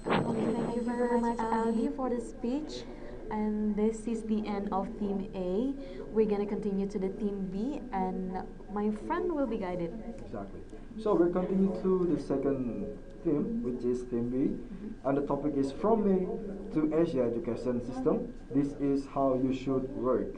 Thank you very much, Aldi, for the speech. And this is the end of Team A. We're gonna continue to the Team B, and my friend will be guided. Exactly. So we'll continue to the second theme, which is Theme B, and the topic is From Me to Asia Education System. This is how you should work.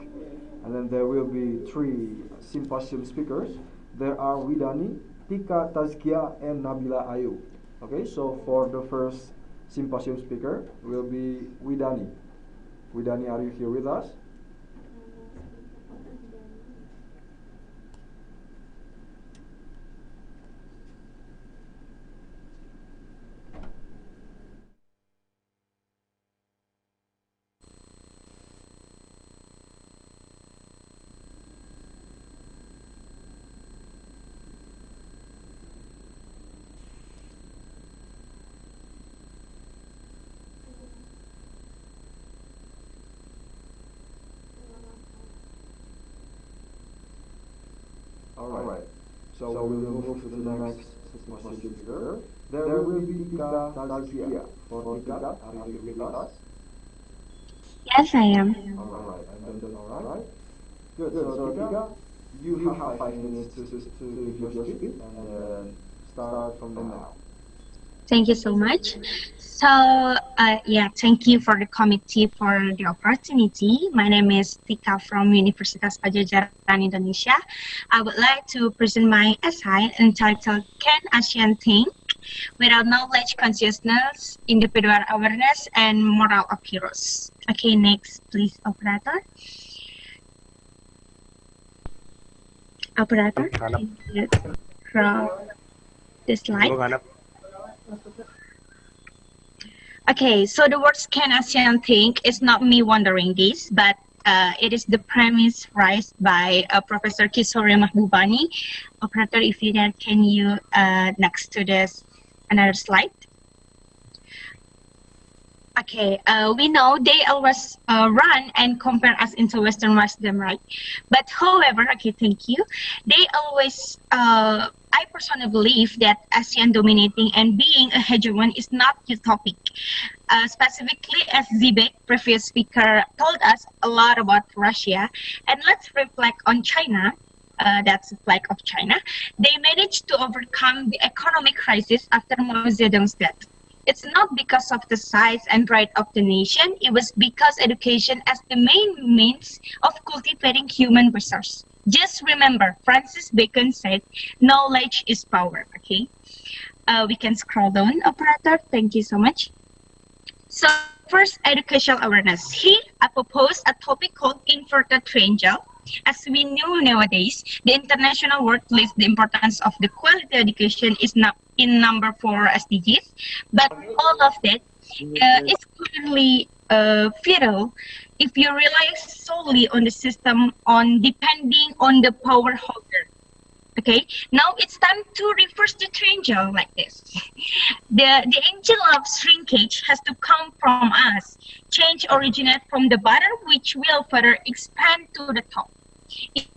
And then there will be 3 symposium speakers. There are Widani, Tika Tazkia, and Nabila Ayu. Okay, so for the first symposium speaker will be Widani. Widani, are you here with us? Alright. So we will move to the next symposium speaker. There will be Tika Tazkia. For Tika, are you with us? Yes, I am. Alright, and then alright. Good. So Tika, you have 5 minutes to give your speech and then start from now. Thank you so much. So, thank you for the committee for the opportunity. My name is Tika from Universitas Padjadjaran, Indonesia. I would like to present my essay entitled Can ASEAN Think? Without Knowledge, Consciousness, Individual Awareness, and Moral of Heroes. Okay, next, please, operator. Operator, can you draw the slide? Okay, so the words Can ASEAN Think is not me wondering this, but it is the premise raised by Professor Kishore Mahbubani. Operator, if you can you next to this another slide? Okay, we know they always run and compare us into Western wisdom, right? But however, okay, thank you. They always, I personally believe that ASEAN dominating and being a hegemon is not utopic. Specifically, as Zibek, previous speaker, told us a lot about Russia, and let's reflect on China. That's the flag of China. They managed to overcome the economic crisis after Mao Zedong's death. It's not because of the size and pride of the nation, it was because education as the main means of cultivating human resource. Just remember, Francis Bacon said, knowledge is power, okay? We can scroll down, operator, thank you so much. So First, educational awareness. Here, I propose a topic called inverted triangle. As we know nowadays, the international world places the importance of the quality education is not in number 4 SDGs, but all of that is clearly vital if you rely solely on the system on depending on the power holder. Okay, now it's time to reverse the triangle like this. The angel of shrinkage has to come from us. Change originates from the bottom, which will further expand to the top. If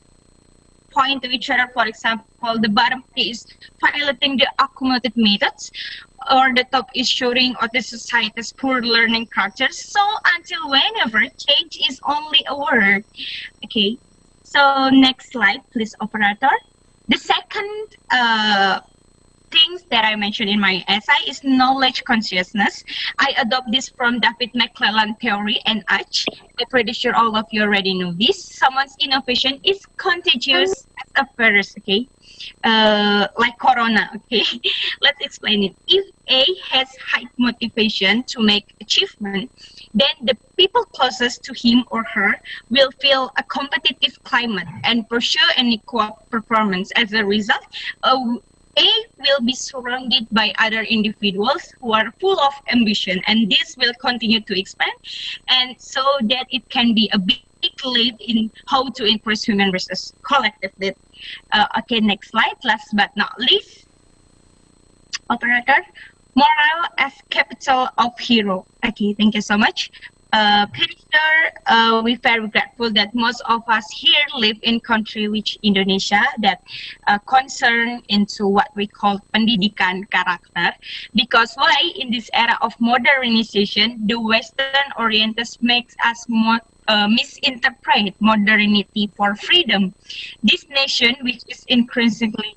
point to each other, for example, the bottom is piloting the accumulated methods, or the top is showing of the society's poor learning culture. So until whenever change is only a word. Okay, so next slide, please, operator. The second things that I mentioned in my essay is knowledge consciousness. I adopt this from David McClelland theory and H. I'm pretty sure all of you already know this. Someone's innovation is contagious as a virus, okay? Like corona, okay? Let's explain it. If A has high motivation to make achievement, then the people closest to him or her will feel a competitive climate and pursue an equal performance. As a result, A will be surrounded by other individuals who are full of ambition, and this will continue to expand, and so that it can be a big leap in how to increase human resource collectively. Okay, next slide. Last but not least, operator, moral as capital of hero. Okay, thank you so much. We're very grateful that most of us here live in country which Indonesia that concern into what we call pendidikan karakter, because why in this era of modernization the Western orientals makes us misinterpret modernity for freedom. This nation, which is increasingly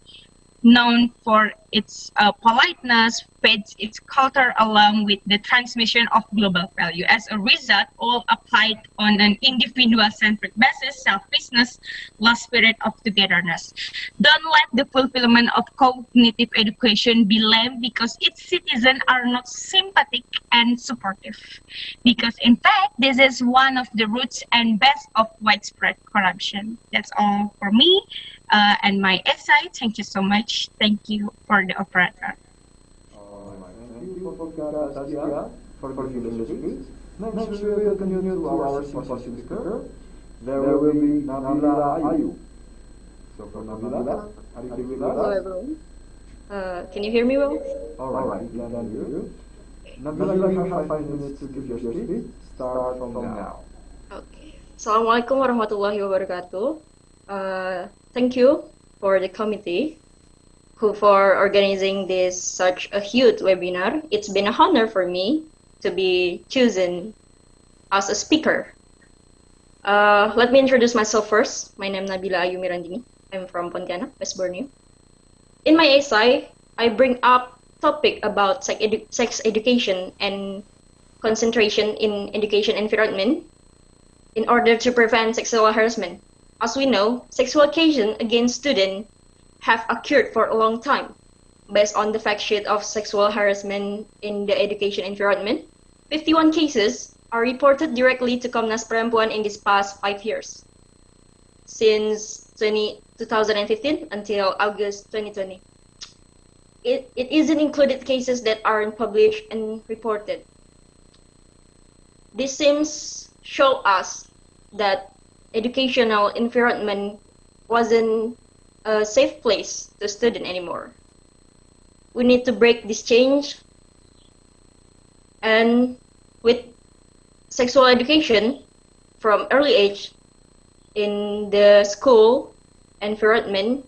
known for its politeness, fades its culture along with the transmission of global value. As a result, all applied on an individual-centric basis, selfishness, lost spirit of togetherness. Don't let the fulfillment of cognitive education be lame because its citizens are not sympathetic and supportive. Because in fact, this is one of the roots and base of widespread corruption. That's all for me. And my essay. Thank you so much. Thank you for the operator. Thank you for Saskia for giving the speech. Next, we will continue to our symposium speaker. There will be Nabila Ayu. So for Nabila, are you with us? Hello everyone. Can you hear me well? All right, we can hear you. Nabila, you have 5 minutes to give your speech. Start from now. Okay. Assalamualaikum warahmatullahi wabarakatuh. Thank you for the committee for organizing this such a huge webinar. It's been an honor for me to be chosen as a speaker. Let me introduce myself first. My name is Nabila Ayu Mirandini. I'm from Pontianak, West Borneo. In my essay, I bring up topic about sex education and concentration in education environment in order to prevent sexual harassment. As we know, sexual occasions against students have occurred for a long time. Based on the fact sheet of sexual harassment in the education environment, 51 cases are reported directly to Komnas Perempuan in these past 5 years, since 2015 until August 2020. It isn't included cases that aren't published and reported. This seems show us that educational environment wasn't a safe place to student anymore. We need to break this change, and with sexual education from early age in the school environment,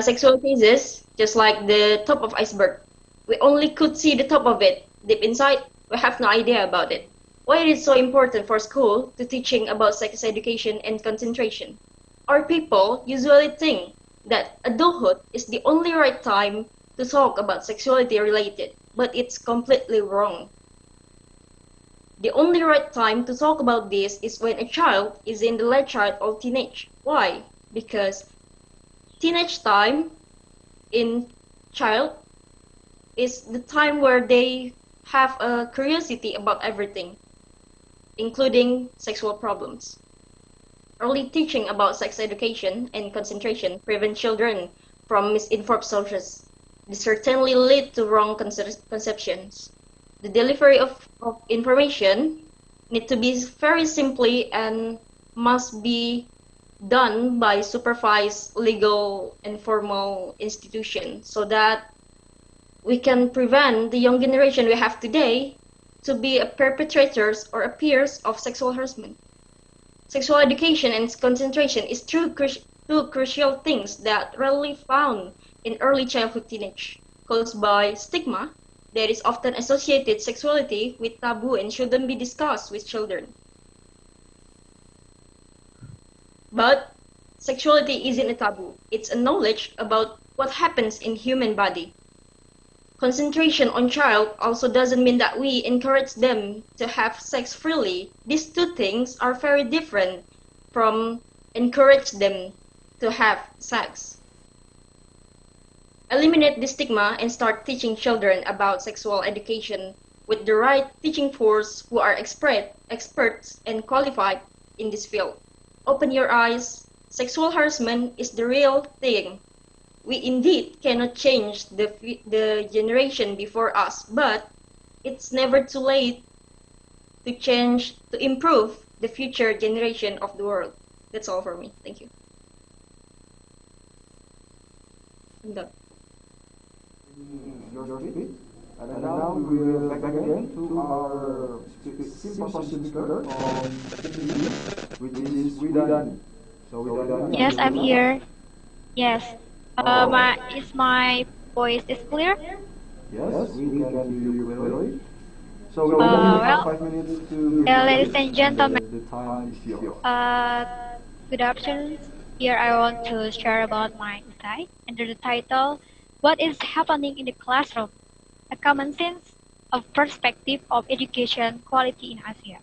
sexual cases just like the top of iceberg. We only could see the top of it. Deep inside, we have no idea about it. Why it is so important for school to teaching about sex education and concentration? Our people usually think that adulthood is the only right time to talk about sexuality related, but it's completely wrong. The only right time to talk about this is when a child is in the late child or teenage. Why? Because teenage time in child is the time where they have a curiosity about everything, including sexual problems. Early teaching about sex education and concentration prevent children from misinformed sources. This certainly lead to wrong conceptions. The delivery of information need to be very simply and must be done by supervised legal and formal institutions so that we can prevent the young generation we have today to be perpetrators or peers of sexual harassment. Sexual education and concentration is two crucial things that rarely found in early childhood teenage, caused by stigma that is often associated sexuality with taboo and shouldn't be discussed with children. But sexuality isn't a taboo. It's a knowledge about what happens in human body. Concentration on child also doesn't mean that we encourage them to have sex freely. These two things are very different from encourage them to have sex. Eliminate the stigma and start teaching children about sexual education with the right teaching force who are experts and qualified in this field. Open your eyes. Sexual harassment is the real thing. We indeed cannot change the generation before us, but it's never too late to change, to improve the future generation of the world. That's all for me. Thank you. I'm done. And now we will back again to our symposium speaker on which is Widani. So Widani. Yes, I'm here. Yes. Is my voice is clear? Yes, we can hear you clearly. So we have 5 minutes to. Ladies and gentlemen. The time is yours. Good afternoon. Here I want to share about my essay under the title, "What is happening in the classroom? A common sense of perspective of education quality in Asia."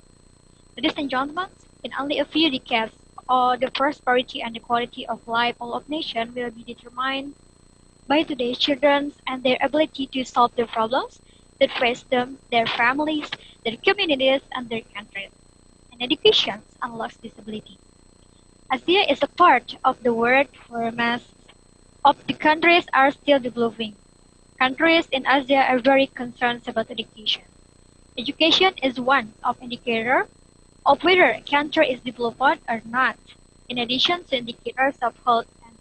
Ladies and gentlemen, in only a few decades, the prosperity and the quality of life of all of nations will be determined by today's children and their ability to solve the problems that face them, their families, their communities, and their countries. And education unlocks this ability. Asia is a part of the world where most of the countries are still developing. Countries in Asia are very concerned about education. Education is one of indicator of whether a country is developed or not, in addition to indicators of health and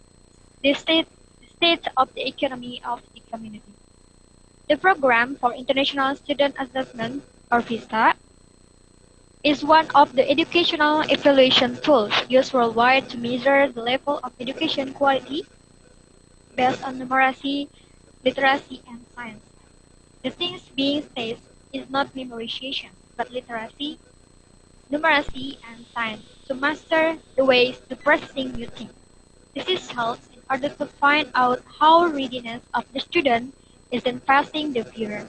the state of the economy of the community. The Program for International Student Assessment, or PISA, is one of the educational evaluation tools used worldwide to measure the level of education quality based on numeracy, literacy, and science. The things being said is not memorization, but literacy, numeracy, and science to master the ways to processing new things. This is held in order to find out how readiness of the student is in passing the period.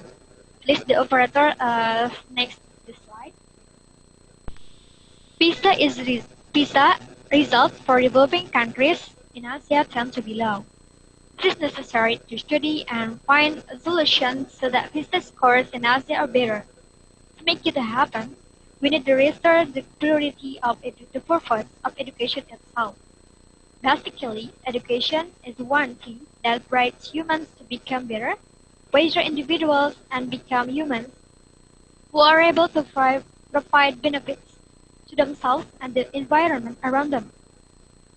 Please the operator next the slide. PISA results for developing countries in Asia tend to be low. It is necessary to study and find solutions so that PISA scores in Asia are better. To make it happen, we need to restore the priority of the purpose of education itself. Basically, education is one thing that brings humans to become better, wiser individuals, and become humans who are able to provide benefits to themselves and the environment around them.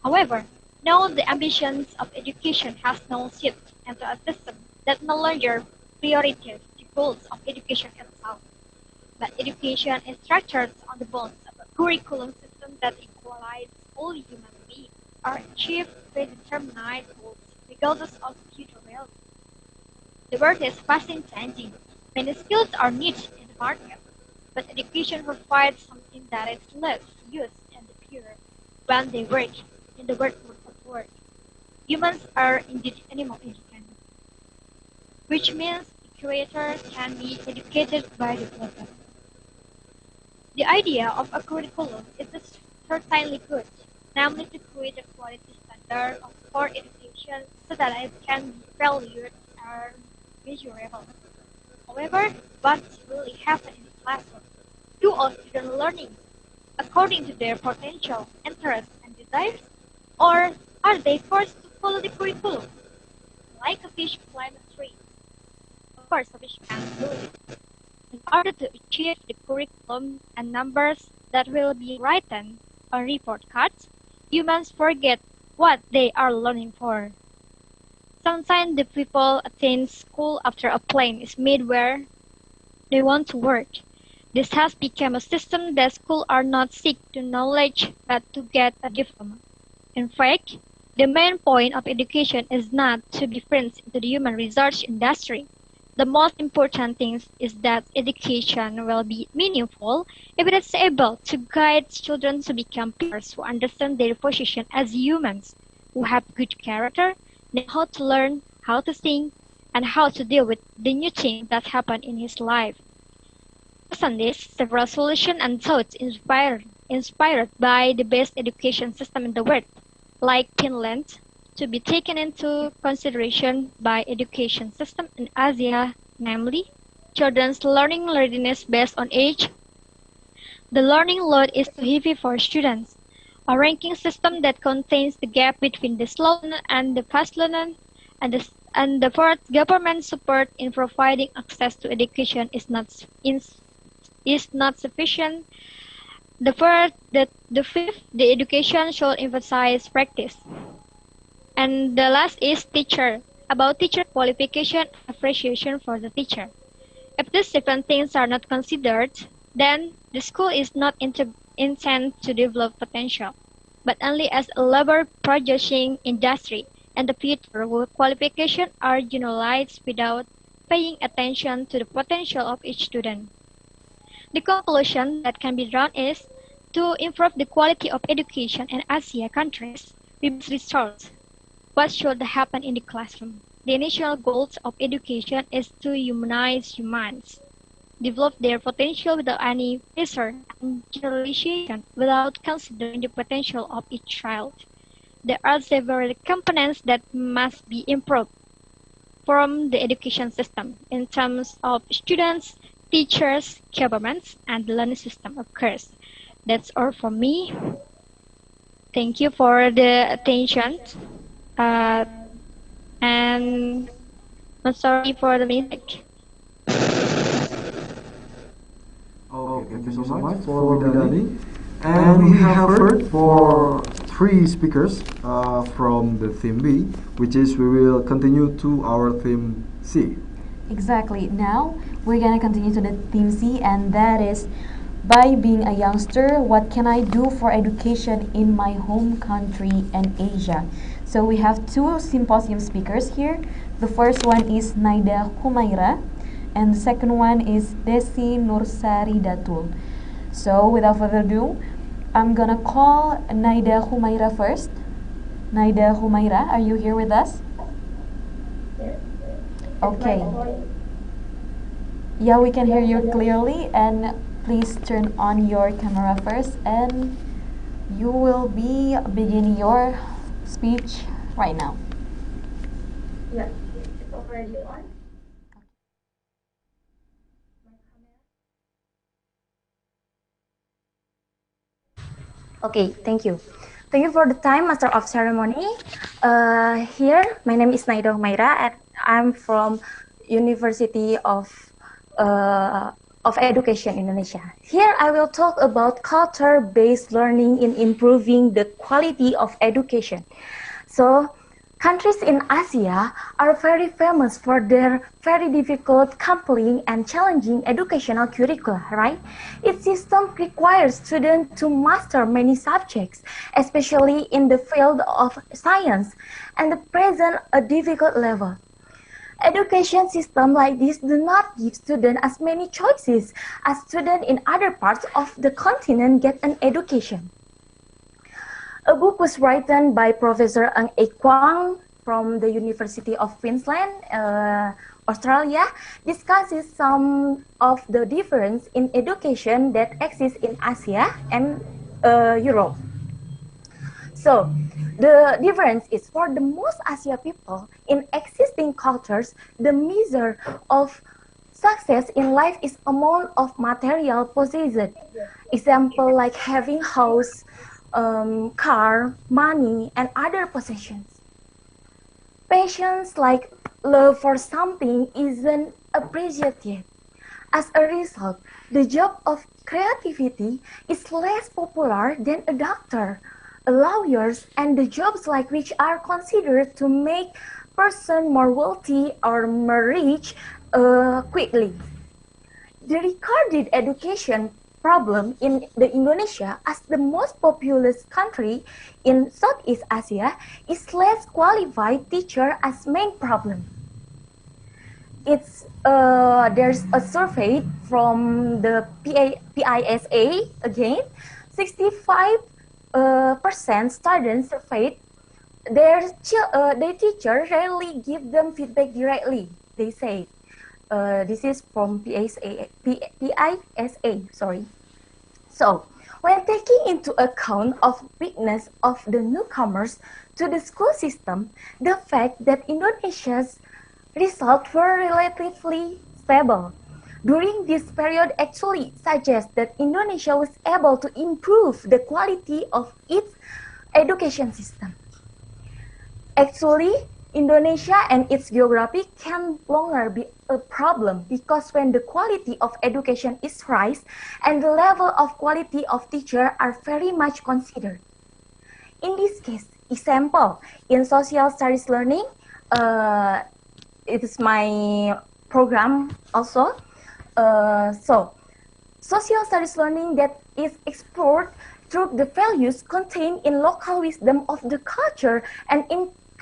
However, now the ambitions of education has now shifted into a system that no longer prioritizes the goals of education itself, but education is structured on the bones of a curriculum system that equalizes all human beings are achieved predetermined goals regardless of future reality. The world is fast changing. Many skills are needed in the market, but education provides something that is less used and pure when they work in the world of work. Humans are indeed animal independent, which means the creator can be educated by the developer. The idea of a curriculum is certainly good, namely to create a quality standard of core education so that it can be valued and measurable. However, what really happens in the classroom? Do all students learning according to their potential, interests, and desires? Or are they forced to follow the curriculum? Like a fish climb a tree. Of course, a fish can't do it. In order to achieve the curriculum and numbers that will be written on report cards, humans forget what they are learning for. Sometimes the people attend school after a plan is made where they want to work. This has become a system that schools are not seek to knowledge but to get a diploma. In fact, the main point of education is not to be friends into the human research industry. The most important thing is that education will be meaningful if it is able to guide children to become peers who understand their position as humans, who have good character, know how to learn, how to think, and how to deal with the new things that happen in his life. Based on this, several solutions and thoughts inspired by the best education system in the world, like Finland, to be taken into consideration by education system in Asia, namely, children's learning readiness based on age. The learning load is too heavy for students. A ranking system that contains the gap between the slow learner and the fast learner, and the fourth, government support in providing access to education is not sufficient. The fifth, the education should emphasize practice. And the last is teacher, about teacher qualification and appreciation for the teacher. If these seven things are not considered, then the school is not intended to develop potential, but only as a labor producing industry, and the future where qualifications are generalized without paying attention to the potential of each student. The conclusion that can be drawn is to improve the quality of education in Asia countries, we must resort. What should happen in the classroom? The initial goals of education is to humanize humans, develop their potential without any pressure and generalization without considering the potential of each child. There are several components that must be improved from the education system in terms of students, teachers, governments, and the learning system, of course. That's all from me. Thank you for the attention. And I'm sorry for the mistake. Okay, thank you so much for Widani. And we have heard for three speakers from the theme B, which is we will continue to our theme C. Exactly. Now we're gonna continue to the theme C, and that is by being a youngster, what can I do for education in my home country and Asia? So we have two symposium speakers here. The first one is Naida Humaira, and the second one is Desi Nursari Datul. So without further ado, I'm gonna call Naida Humaira first. Naida Humaira, are you here with us? Okay. Yeah, we can hear you clearly, and please turn on your camera first, and you will be beginning your speech right now. Yeah, it's already on. Okay, thank you. Thank you for the time, Master of Ceremony. Here, my name is Naida Humaira, and I'm from University of Education Indonesia. Here, I will talk about culture-based learning in improving the quality of education. So, countries in Asia are very famous for their very difficult, compelling, and challenging educational curricula, right? Its system requires students to master many subjects, especially in the field of science, and present a difficult level. Education system like this do not give students as many choices as students in other parts of the continent get an education. A book was written by Professor Ng Ek Kwang from the University of Queensland, Australia, discusses some of the difference in education that exists in Asia and Europe. So the difference is for the most Asia people in existing cultures, the measure of success in life is amount of material possession. Example like having house, car, money, and other possessions. Passions like love for something isn't appreciated. As a result, the job of creativity is less popular than a doctor, a lawyer, and the jobs like which are considered to make person more wealthy or more rich quickly. The recorded education problem in the Indonesia as the most populous country in Southeast Asia is less qualified teacher as main problem. There's a survey from the PISA again. 65% students surveyed their teacher rarely give them feedback directly. They say this is from PISA. Sorry. So when taking into account of weakness of the newcomers to the school system, the fact that Indonesia's results were relatively stable during this period actually suggests that Indonesia was able to improve the quality of its education system. Actually, Indonesia and its geography can no longer be a problem because when the quality of education is rise and the level of quality of teacher are very much considered. In this case, example, in social studies learning, it is my program also. So, social studies learning that is explored through the values contained in local wisdom of the culture and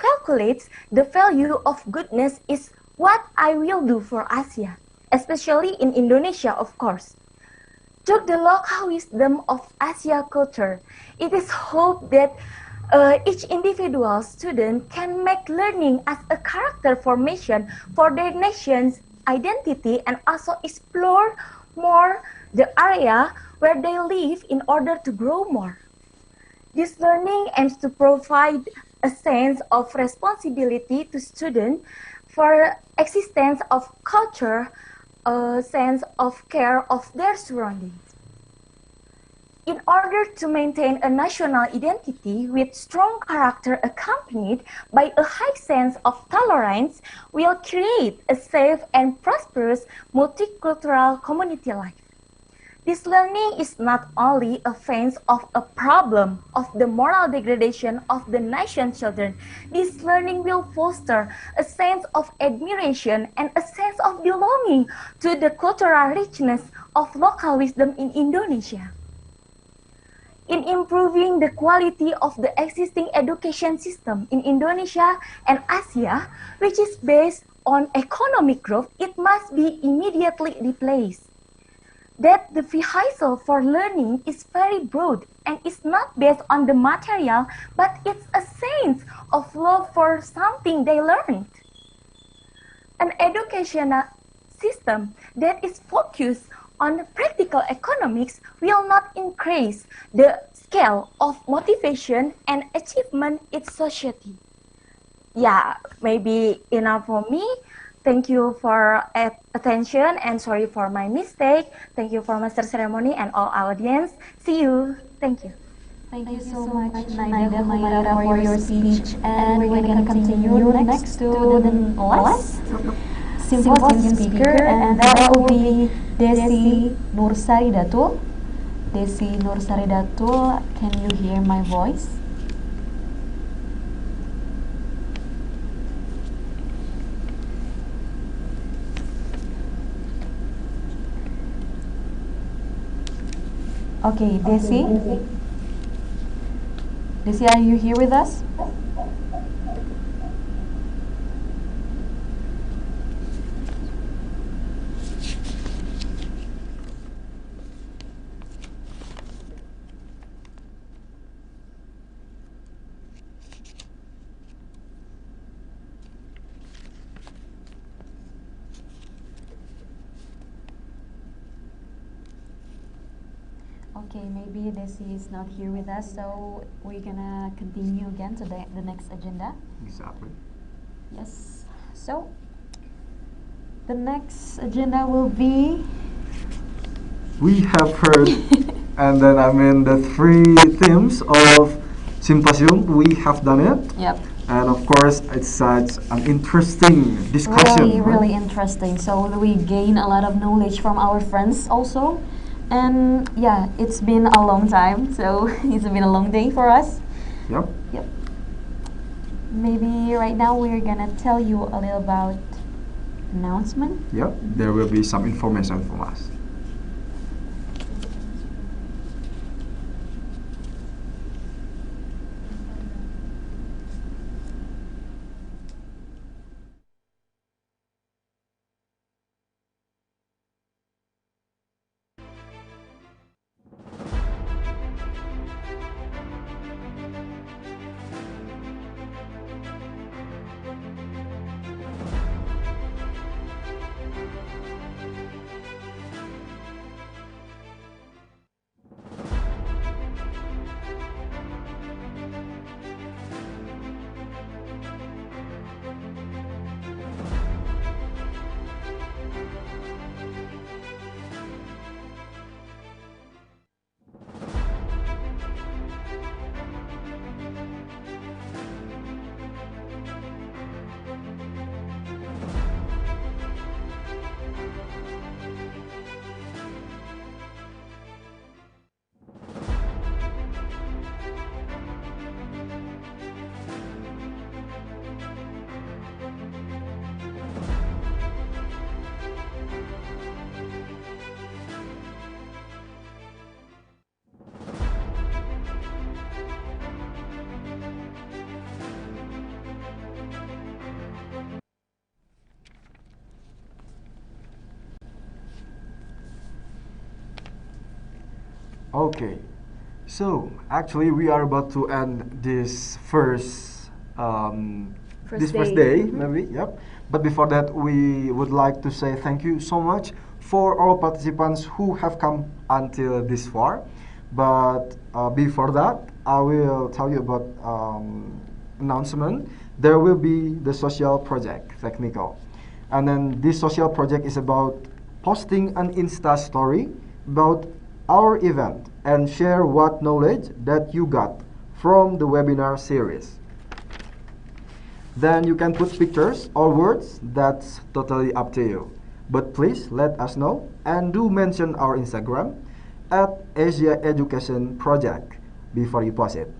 calculates the value of goodness is what I will do for Asia, especially in Indonesia, of course. Through the local wisdom of Asia culture, it is hoped that each individual student can make learning as a character formation for their nation's identity and also explore more the area where they live in order to grow more. This learning aims to provide a sense of responsibility to students for existence of culture, a sense of care of their surroundings. In order to maintain a national identity with strong character accompanied by a high sense of tolerance will create a safe and prosperous multicultural community life. This learning is not only a phase of a problem of the moral degradation of the nation's children. This learning will foster a sense of admiration and a sense of belonging to the cultural richness of local wisdom in Indonesia. In improving the quality of the existing education system in Indonesia and Asia, which is based on economic growth, it must be immediately replaced. That the vehicle for learning is very broad and is not based on the material, but it's a sense of love for something they learned. An educational system that is focused on practical economics will not increase the scale of motivation and achievement in society. Yeah, maybe enough for me. Thank you for attention and sorry for my mistake. Thank you for Master Ceremony and all audience. See you. Thank you. Thank you so much, Naida Humaira, for your speech. And we're going to continue next to the last symposium speaker, and that will be Desi Nursaridatul. Desi Nursaridatul, can you hear my voice? Okay, Desi. Desi, are you here with us? Okay, maybe Desi is not here with us, so we're gonna continue again to the next agenda. Exactly. Yes. So the next agenda will be We have heard, and then I mean the three themes of symposium. We have done it. Yep. And of course, it's such an interesting discussion. Really, right? really interesting. So we gain a lot of knowledge from our friends also. And yeah, it's been a long time, so it's been a long day for us. Yep. Yep. Maybe right now we're gonna tell you a little about announcement. Yep. There will be some information from us. Okay, so actually we are about to end this first First day, day. Mhm. maybe. Yep. But before that, we would like to say thank you so much for all participants who have come until this far. But before that, I will tell you about announcement. There will be the social project technical, and then this social project is about posting an Insta story about our event and share what knowledge that you got from the webinar series. Then you can put pictures or words, that's totally up to you. But please let us know and do mention our Instagram at Asia Education Project before you post it.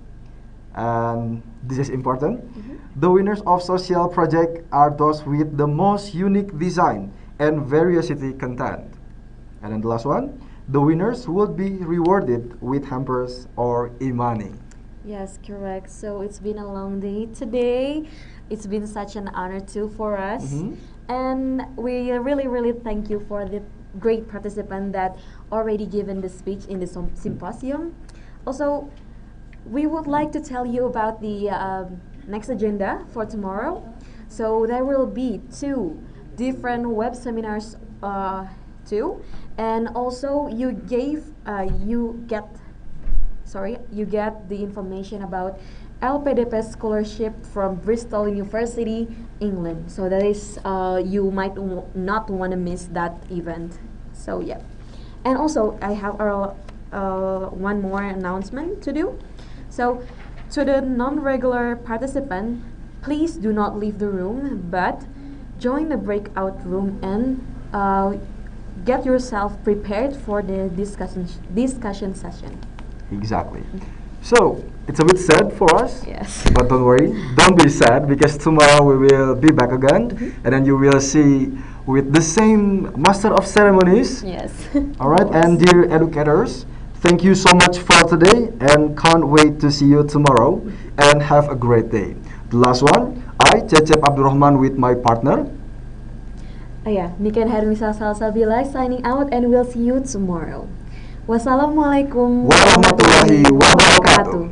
And this is important. The winners of social project are those with the most unique design and variety content. And then the last one, the winners will be rewarded with hampers or e-money. Yes, correct. So it's been a long day today. It's been such an honor too for us. And we really, really thank you for the great participant that already given the speech in the symposium. Also, we would like to tell you about the next agenda for tomorrow. So there will be 2 different web seminars too, and also you get the information about LPDP scholarship from Bristol University, England. So that is you might not want to miss that event. So yeah, and also I have one more announcement to do. So to the non-regular participant, please do not leave the room, but join the breakout room and get yourself prepared for the discussion session. Exactly. So it's a bit sad for us. Yes. But don't worry, don't be sad because tomorrow we will be back again, and then you will see with the same master of ceremonies. Yes. All right, and dear educators, thank you so much for today, and can't wait to see you tomorrow. And have a great day. The last one, I Cecep Abdurrahman with my partner. Yeah, Niken Hermisa Salsabila signing out, and we'll see you tomorrow. Wassalamualaikum warahmatullahi wabarakatuh.